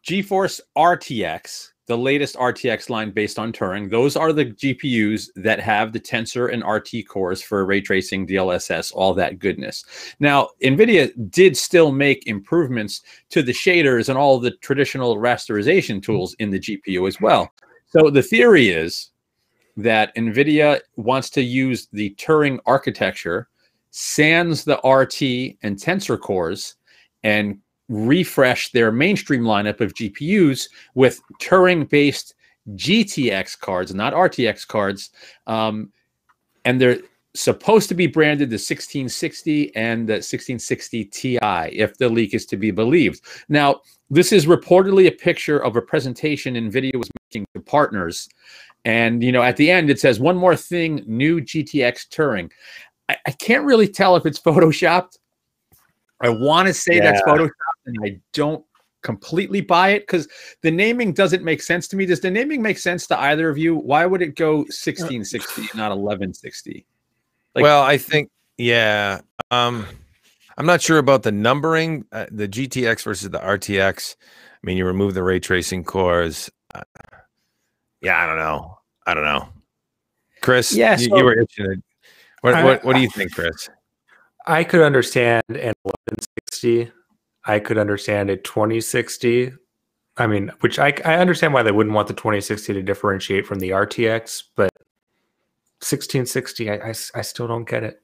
GeForce RTX, the latest RTX line based on Turing, those are the GPUs that have the Tensor and RT cores for ray tracing, DLSS, all that goodness. Now, NVIDIA did still make improvements to the shaders and all the traditional rasterization tools in the GPU as well. So the theory is that NVIDIA wants to use the Turing architecture, sans the RT and Tensor cores, and refresh their mainstream lineup of GPUs with Turing-based GTX cards, not RTX cards. And they're supposed to be branded the 1660 and the 1660 Ti, if the leak is to be believed. Now, this is reportedly a picture of a presentation NVIDIA was making to partners. And, at the end, it says, one more thing, new GTX Turing. I can't really tell if it's Photoshopped. I want to say that's Photoshopped, and I don't completely buy it because the naming doesn't make sense to me. Does the naming make sense to either of you? Why would it go 1660 not 1160? Well, I think, I'm not sure about the numbering, the GTX versus the RTX. I mean, you remove the ray tracing cores. I don't know. Chris, you were itching. What do you think, Chris? I could understand an 1160. I could understand a 2060. I mean, which I understand why they wouldn't want the 2060 to differentiate from the RTX, but 1660, I still don't get it.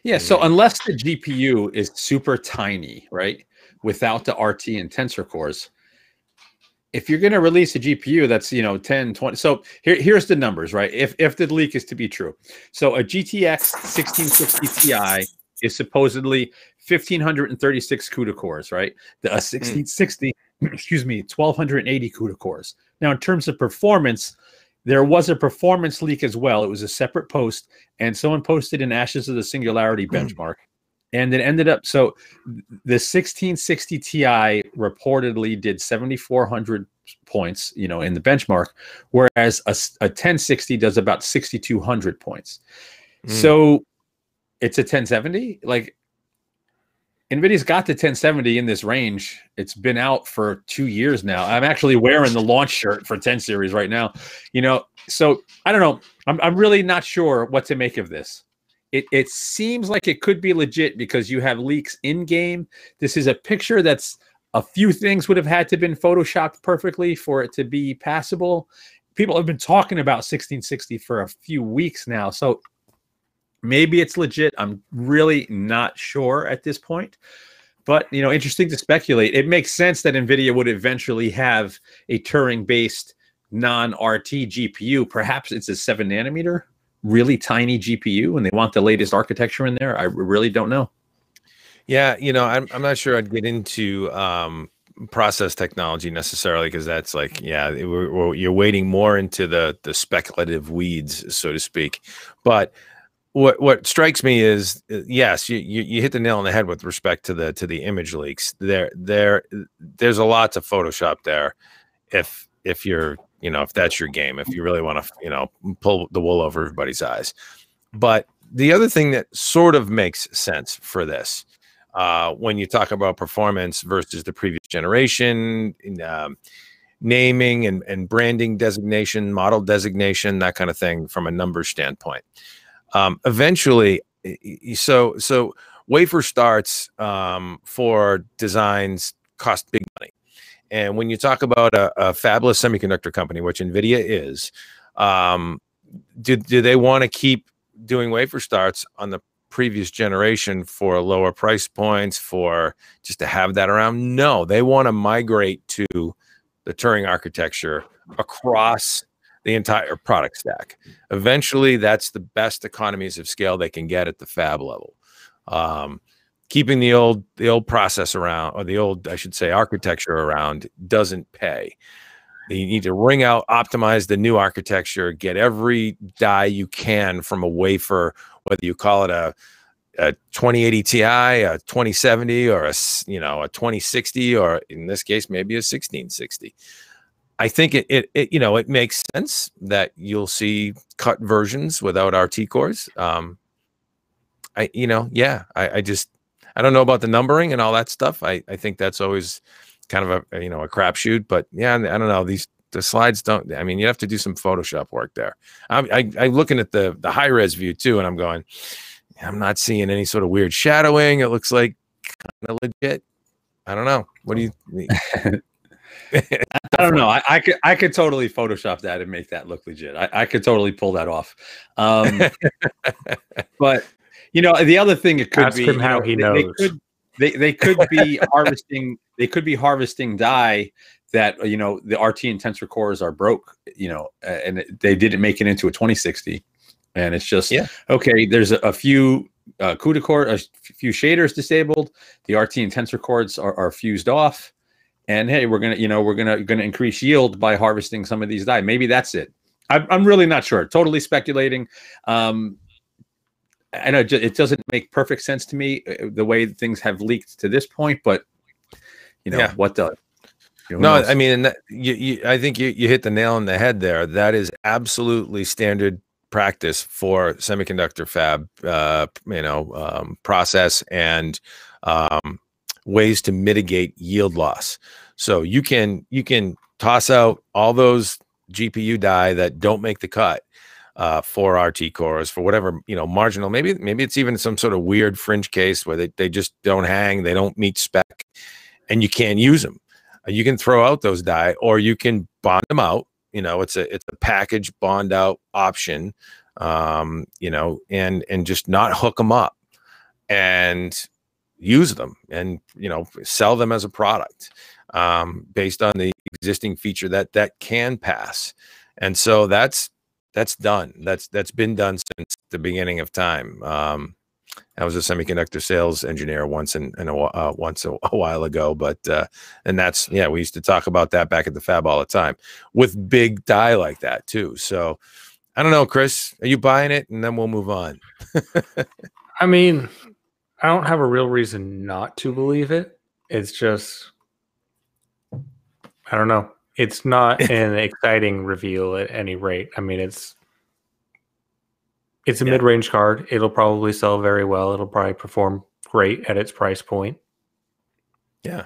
Yeah, so unless the GPU is super tiny, right, without the RT and tensor cores, if you're going to release a GPU that's, 10, 20, so here's the numbers, right? If the leak is to be true. So a GTX 1660 Ti is supposedly 1,536 CUDA cores, right? The 1660, excuse me, 1,280 CUDA cores. Now, in terms of performance, there was a performance leak as well. It was a separate post, and someone posted an Ashes of the Singularity benchmark. And it ended up, so the 1660 Ti reportedly did 7,400 points, in the benchmark, whereas a 1060 does about 6,200 points. So it's a 1070. Like, NVIDIA's got the 1070 in this range. It's been out for 2 years now. I'm actually wearing the launch shirt for 10 series right now. So I don't know. I'm really not sure what to make of this. It seems like it could be legit because you have leaks in game. This is a picture that's a few things would have had to have been photoshopped perfectly for it to be passable. People have been talking about 1660 for a few weeks now. So maybe it's legit. I'm really not sure at this point. But, interesting to speculate. It makes sense that NVIDIA would eventually have a Turing-based non-RT GPU. Perhaps it's a 7 nanometer, really tiny GPU, and they want the latest architecture in there. I really don't know. Yeah, I'm not sure I'd get into process technology necessarily, because that's like, you're wading more into the speculative weeds, so to speak. But what strikes me is, yes, you hit the nail on the head with respect to the image leaks. There's a lot to Photoshop there, if you're if that's your game, if you really want to pull the wool over everybody's eyes. But the other thing that sort of makes sense for this, when you talk about performance versus the previous generation, naming and branding designation, model designation, that kind of thing, from a numbers standpoint. Eventually, so wafer starts for designs cost big money. And when you talk about a fabless semiconductor company, which NVIDIA is, do they want to keep doing wafer starts on the previous generation for lower price points, for just to have that around? No, they want to migrate to the Turing architecture across the entire product stack. Eventually, that's the best economies of scale they can get at the fab level. Keeping the old process around, or the old, I should say, architecture around, doesn't pay. You need to ring out, optimize the new architecture, get every die you can from a wafer, whether you call it a 2080 Ti, a 2070, or a 2060, or in this case, maybe a 1660. I think it makes sense that you'll see cut versions without RT cores. I don't know about the numbering and all that stuff. I think that's always kind of a crapshoot. But yeah, I don't know. The slides don't. I mean, you have to do some Photoshop work there. I'm looking at the high res view too, and I'm going, I'm not seeing any sort of weird shadowing. It looks like kind of legit. I don't know. What do you think? I don't know. I could totally Photoshop that and make that look legit. I could totally pull that off. But the other thing it could Ask be, him how he knows. They could be harvesting. They could be harvesting die that the RT and tensor cores are broke. And they didn't make it into a 2060, and it's just okay. There's a few CUDA core, a few shaders disabled. The RT and tensor cores are fused off. And hey, we're gonna increase yield by harvesting some of these die. Maybe that's it. I'm really not sure. Totally speculating. I know it doesn't make perfect sense to me the way things have leaked to this point, but what does? No, I mean, I think you hit the nail on the head there. That is absolutely standard practice for semiconductor fab, process and ways to mitigate yield loss. So you can toss out all those GPU die that don't make the cut for RT cores, for whatever marginal. Maybe it's even some sort of weird fringe case where they just don't hang, they don't meet spec, and you can't use them. you can throw out those die, or you can bond them out. You know, it's a package bond out option. You know, and just not hook them up and use them, and you know, sell them as a product based on the existing feature that can pass. And so that's done. That's been done since the beginning of time. I was a semiconductor sales engineer once a while ago, but and that's, yeah, we used to talk about that back at the fab all the time with big die like that too. So I don't know, Chris, are you buying it? And then we'll move on. I mean, I don't have a real reason not to believe it. It's just, I don't know. It's not an exciting reveal at any rate. I mean, it's a mid-range card. It'll probably sell very well. It'll probably perform great at its price point. Yeah.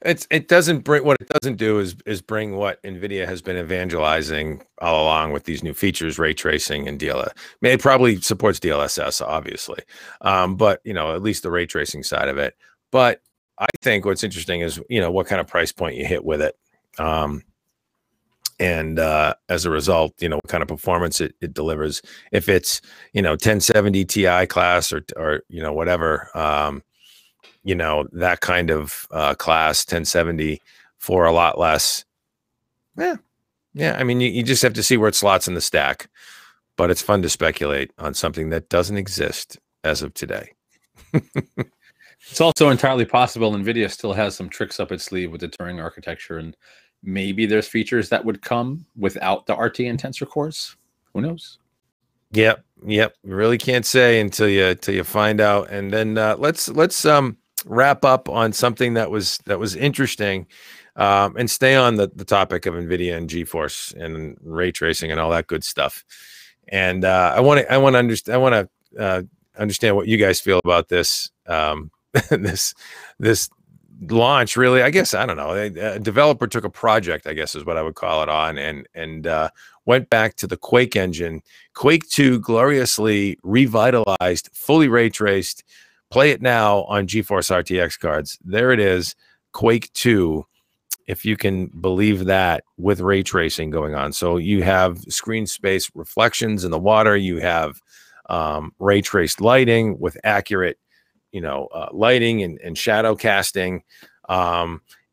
It doesn't bring, what it doesn't do is bring what NVIDIA has been evangelizing all along with these new features, ray tracing and DLSS. I mean, it probably supports DLSS, obviously, but you know, at least the ray tracing side of it. But I think what's interesting is, you know, what kind of price point you hit with it, and as a result, you know, what kind of performance it delivers. If it's, you know, 1070 Ti class or you know, whatever. You know, that kind of class, 1070 for a lot less. Yeah. I mean, you just have to see where it slots in the stack, but it's fun to speculate on something that doesn't exist as of today. It's also entirely possible NVIDIA still has some tricks up its sleeve with the Turing architecture, and maybe there's features that would come without the RT and tensor cores. Who knows? Yep. You really can't say until you find out. And then let's wrap up on something that was interesting, and stay on the topic of NVIDIA and GeForce and ray tracing and all that good stuff. And I want to understand what you guys feel about this this launch. Really, I guess, I don't know. A developer took a project, I guess is what I would call it, on and went back to the Quake engine. Quake 2 gloriously revitalized, fully ray traced. Play it now on GeForce RTX cards. There it is, Quake 2, if you can believe that, with ray tracing going on. So you have screen space reflections in the water. You have ray traced lighting with accurate, you know, lighting and shadow casting.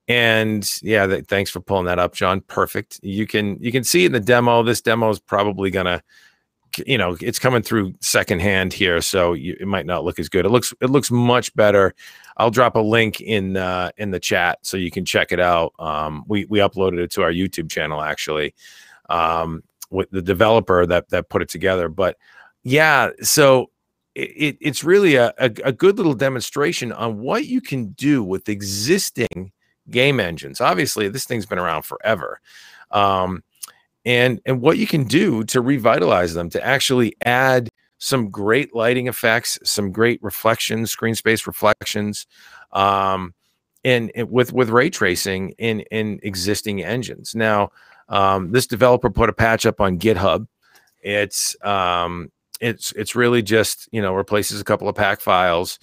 And yeah, thanks for pulling that up, John. Perfect. You can see in the demo. This demo is probably gonna, you know, it's coming through secondhand here, so it might not look as good. It looks much better. I'll drop a link in the chat so you can check it out. We uploaded it to our YouTube channel, actually, with the developer that put it together. But yeah, so it's really a good little demonstration on what you can do with existing game engines. Obviously, this thing's been around forever. And what you can do to revitalize them, to actually add some great lighting effects, some great reflections, screen space reflections, and with ray tracing in existing engines. Now, this developer put a patch up on GitHub. It's really just, you know, replaces a couple of pack files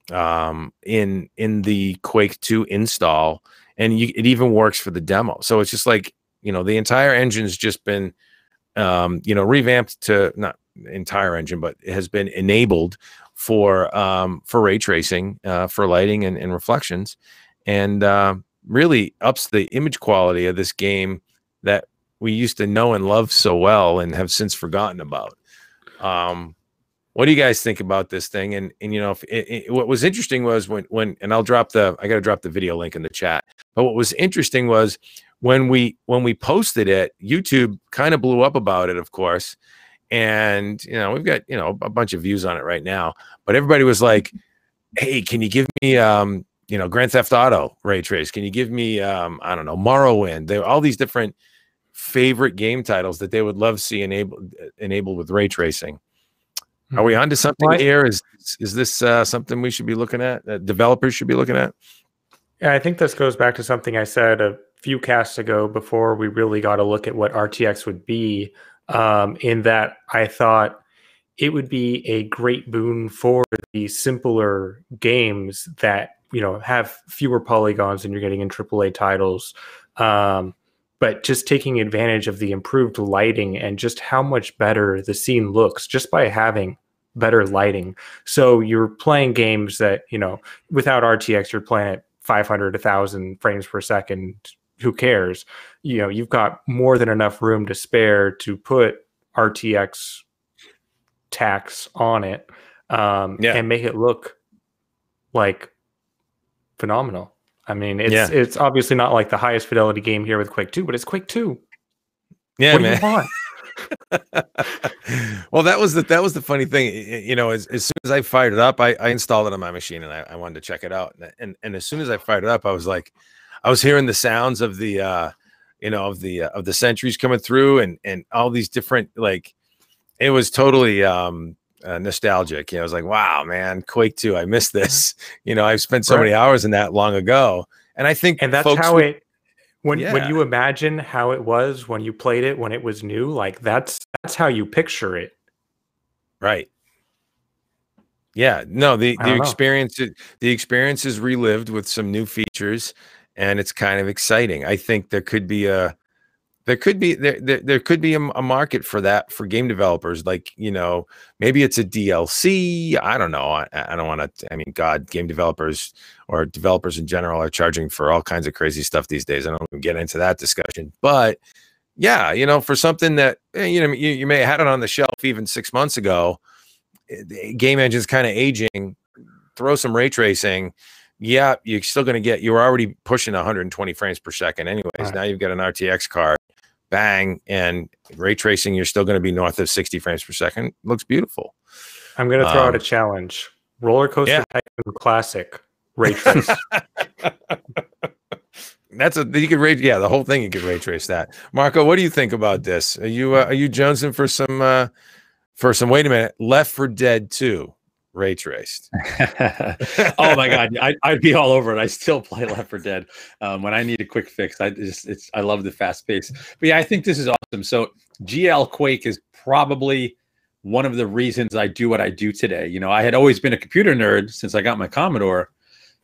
in the Quake 2 install, and it even works for the demo. So it's just like, you know, the entire engine's just been, you know, revamped to, not entire engine, but it has been enabled for ray tracing, for lighting and reflections, and really ups the image quality of this game that we used to know and love so well and have since forgotten about. What do you guys think about this thing? And you know, what was interesting was when and I got to drop the video link in the chat. But what was interesting was when we posted it, YouTube kind of blew up about it, of course. And you know, we've got, you know, a bunch of views on it right now. But everybody was like, "Hey, can you give me you know, Grand Theft Auto ray trace? Can you give me I don't know, Morrowind?" There were all these different favorite game titles that they would love to see enabled with ray tracing. Are we onto something here? Is this something we should be looking at, that developers should be looking at? Yeah, I think this goes back to something I said a few casts ago before we really got a look at what RTX would be, in that I thought it would be a great boon for the simpler games that have fewer polygons than you're getting in AAA titles. But just taking advantage of the improved lighting and just how much better the scene looks just by having better lighting. So you're playing games that, without RTX, you're playing at 500, 1,000 frames per second. Who cares? You've got more than enough room to spare to put RTX tax on it and make it look like phenomenal. I mean, it's obviously not like the highest fidelity game here with Quake 2, but it's Quake 2. Yeah, what man. do you want? Well, that was the funny thing. As soon as I fired it up, I installed it on my machine and I wanted to check it out. And as soon as I fired it up, I was hearing the sounds of the of the sentries coming through and all these different, like, it was totally nostalgic. I was like, wow, man, Quake 2, I missed this. I've spent so many hours in that long ago. And I think, and that's how when you imagine how it was when you played it when it was new, like that's how you picture it. Right. Yeah. No, the experience is relived with some new features, and it's kind of exciting. I think there could be a market for that for game developers. Like, maybe it's a DLC. I don't know. I don't want to. I mean, God, game developers or developers in general are charging for all kinds of crazy stuff these days. I don't even get into that discussion. But yeah, for something that you may have had it on the shelf even 6 months ago. The game engine's kind of aging. Throw some ray tracing. Yeah, you're still going to get. You're already pushing 120 frames per second, anyways. Right. Now you've got an RTX card. Bang, and ray tracing, you're still going to be north of 60 frames per second. Looks beautiful. I'm going to throw out a challenge. Roller Coaster Tycoon Classic ray trace. You could ray, the whole thing you could ray trace that. Marco, what do you think about this? Are you jonesing for some wait a minute, Left 4 Dead 2 ray traced? Oh my God, I'd be all over it. I still play Left 4 Dead when I need a quick fix. I love the fast pace. But yeah, I think this is awesome. So GL Quake is probably one of the reasons I do what I do today. I had always been a computer nerd since I got my Commodore,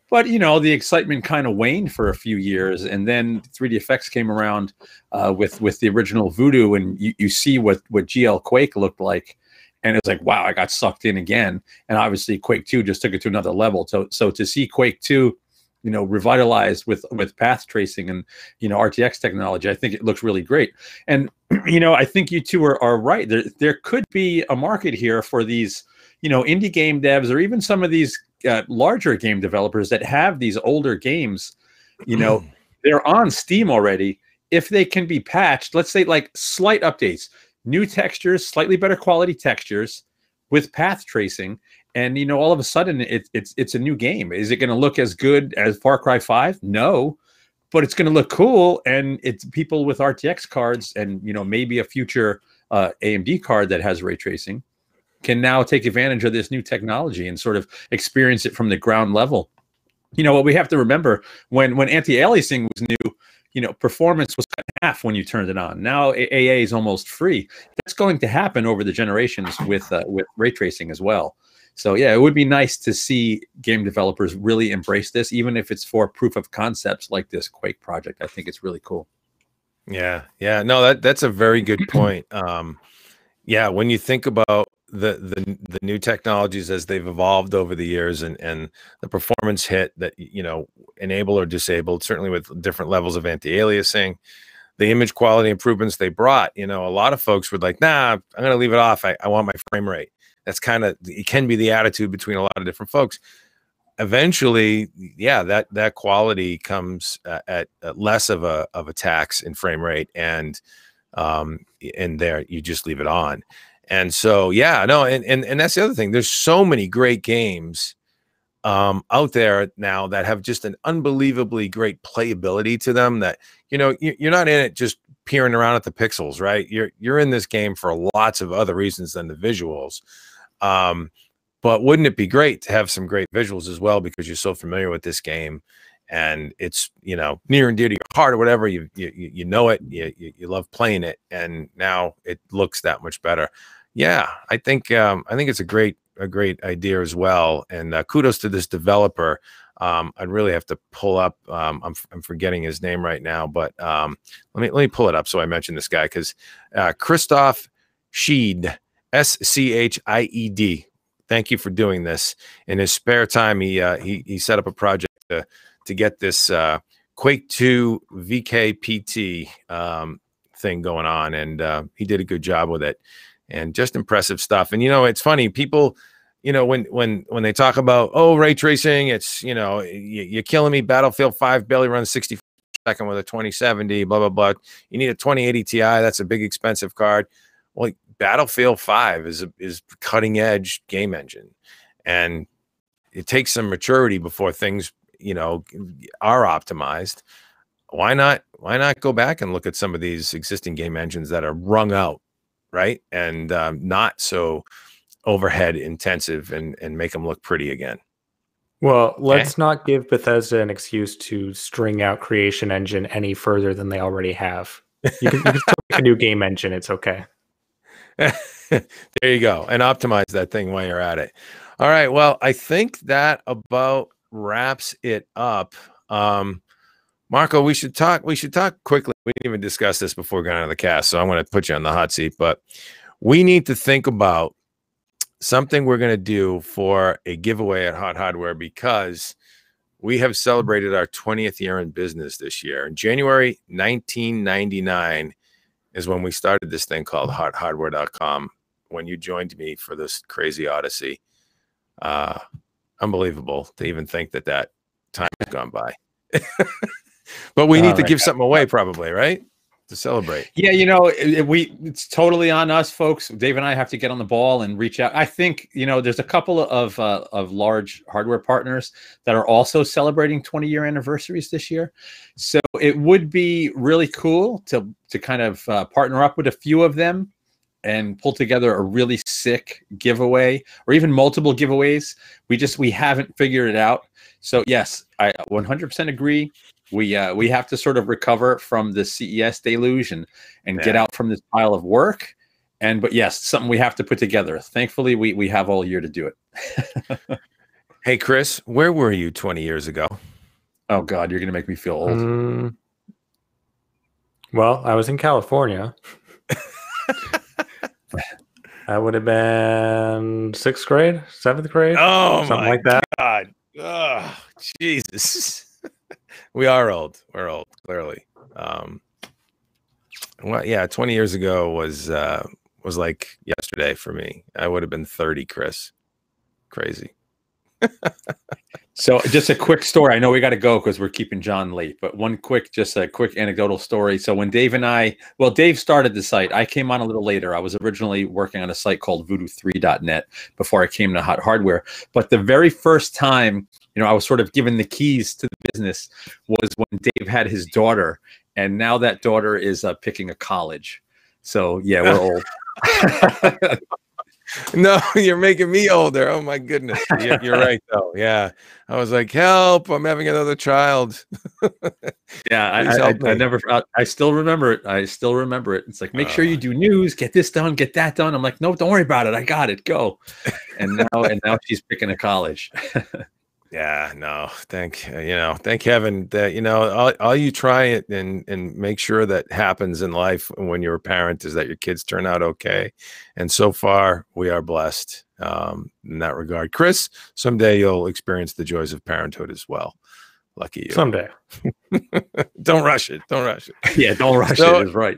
but the excitement kind of waned for a few years, and then 3D Effects came around with the original Voodoo, and you see what GL Quake looked like. And it's like, wow, I got sucked in again. And obviously Quake 2 just took it to another level. So to see Quake 2, revitalized with path tracing and, RTX technology, I think it looks really great. And, I think you two are right. There could be a market here for these, indie game devs, or even some of these larger game developers that have these older games, they're on Steam already. If they can be patched, let's say like slight updates, new textures, slightly better quality textures with path tracing, and all of a sudden it's a new game. Is it going to look as good as Far Cry 5? No, but it's going to look cool, and it's people with RTX cards and maybe a future AMD card that has ray tracing can now take advantage of this new technology and sort of experience it from the ground level. What we have to remember, when anti-aliasing was new, performance was cut in half when you turned it on. Now AA is almost free. That's going to happen over the generations with ray tracing as well. So yeah, it would be nice to see game developers really embrace this, even if it's for proof of concepts like this Quake project. I think it's really cool. Yeah. No, that's a very good point. Yeah, when you think about the new technologies as they've evolved over the years, and the performance hit that enable or disabled, certainly with different levels of anti-aliasing, the image quality improvements they brought, a lot of folks were like, nah, I'm gonna leave it off. I want my frame rate. That's it can be the attitude between a lot of different folks. Eventually, yeah, that quality comes at less of a tax in frame rate, and there you just leave it on. And so, yeah, no, and that's the other thing. There's so many great games out there now that have just an unbelievably great playability to them, that you're not in it just peering around at the pixels, right? You're in this game for lots of other reasons than the visuals. But wouldn't it be great to have some great visuals as well, because you're so familiar with this game and it's near and dear to your heart or whatever, you know it, you love playing it, and now it looks that much better. Yeah, I think it's a great idea as well, and kudos to this developer. I'd really have to pull up. I'm forgetting his name right now, but let me pull it up. So I mentioned this guy because Christoph Scheid, Schied. Thank you for doing this. In his spare time, he set up a project to get this Quake 2 VKPT thing going on, and he did a good job with it, and just impressive stuff. And it's funny, people, when they talk about, oh, ray tracing, it's you're killing me. Battlefield 5 barely runs 60 seconds with a 2070, blah blah blah. You need a 2080 Ti. That's a big expensive card. Well, Battlefield 5 is cutting edge game engine, and it takes some maturity before things are optimized. Why not go back and look at some of these existing game engines that are wrung out, right, and not so overhead intensive, and make them look pretty again. Well, let's not give Bethesda an excuse to string out Creation Engine any further than they already have. You can still make a new game engine. It's okay. There you go, and optimize that thing while you're at it. All right, well, I think that about wraps it up. Marco, we should talk quickly. We didn't even discuss this before going on the cast, so I'm going to put you on the hot seat, but we need to think about something we're going to do for a giveaway at HotHardware, because we have celebrated our 20th year in business this year. In January 1999 is when we started this thing called HotHardware.com, when you joined me for this crazy odyssey. Unbelievable to even think that time has gone by. But we need to give something away, probably, right? To celebrate. Yeah, it's totally on us, folks. Dave and I have to get on the ball and reach out. I think there's a couple of large hardware partners that are also celebrating 20-year anniversaries this year. So it would be really cool to kind of partner up with a few of them and pull together a really sick giveaway, or even multiple giveaways. We haven't figured it out. So yes, I 100% agree. We have to sort of recover from the CES deluge and get out from this pile of work. But yes, something we have to put together. Thankfully, we have all year to do it. Hey, Chris, where were you 20 years ago? Oh God, you're going to make me feel old. Well, I was in California. I would have been 6th grade, 7th grade. Oh, something like that. God. Oh, Jesus. We are old. We're old, clearly. Well, yeah, 20 years ago was like yesterday for me. I would have been 30, Chris. Crazy. So just a quick story. I know we got to go because we're keeping John late, but just a quick anecdotal story. So when Dave started the site. I came on a little later. I was originally working on a site called voodoo3.net before I came to HotHardware. But the very first time, I was sort of given the keys to the business was when Dave had his daughter, and now that daughter is picking a college. So yeah, we're old. No, you're making me older. Oh my goodness. You're right though. Yeah. I was like, help, I'm having another child. Yeah, I still remember it. It's like, make sure you do news, get this done, get that done. I'm like, no, don't worry about it. I got it. Go. And now she's picking a college. Yeah, no, thank heaven that, all you try it and make sure that happens in life when you're a parent is that your kids turn out okay. And so far we are blessed in that regard. Chris, someday you'll experience the joys of parenthood as well. Lucky you. Someday. Don't rush it. Don't rush it. Yeah, don't rush it is right.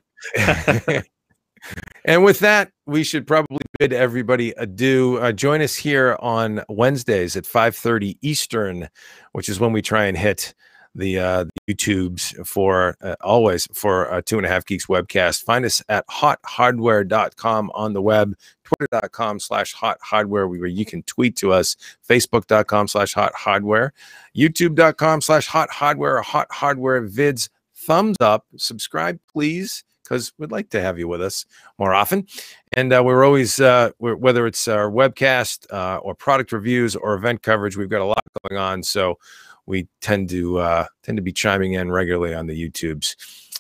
And with that, we should probably bid everybody adieu. Join us here on Wednesdays at 5:30 Eastern, which is when we try and hit the YouTubes for always for 2.5 Geeks webcast. Find us at hothardware.com on the web, twitter.com/hothardware, where you can tweet to us, facebook.com/hothardware, youtube.com/hothardware, or HotHardware vids. Thumbs up, subscribe, please, because we'd like to have you with us more often. And we're always, whether it's our webcast or product reviews or event coverage, we've got a lot going on. So we tend to be chiming in regularly on the YouTubes.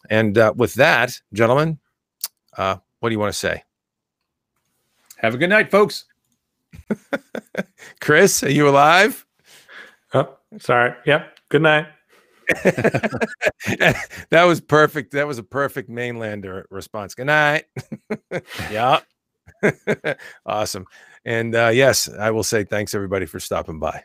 And with that, gentlemen, what do you want to say? Have a good night, folks. Chris, are you alive? Oh, Sorry. Yep. Good night. That was perfect. That was a perfect mainlander response. Good night. Yeah. Awesome. And yes, I will say thanks everybody for stopping by.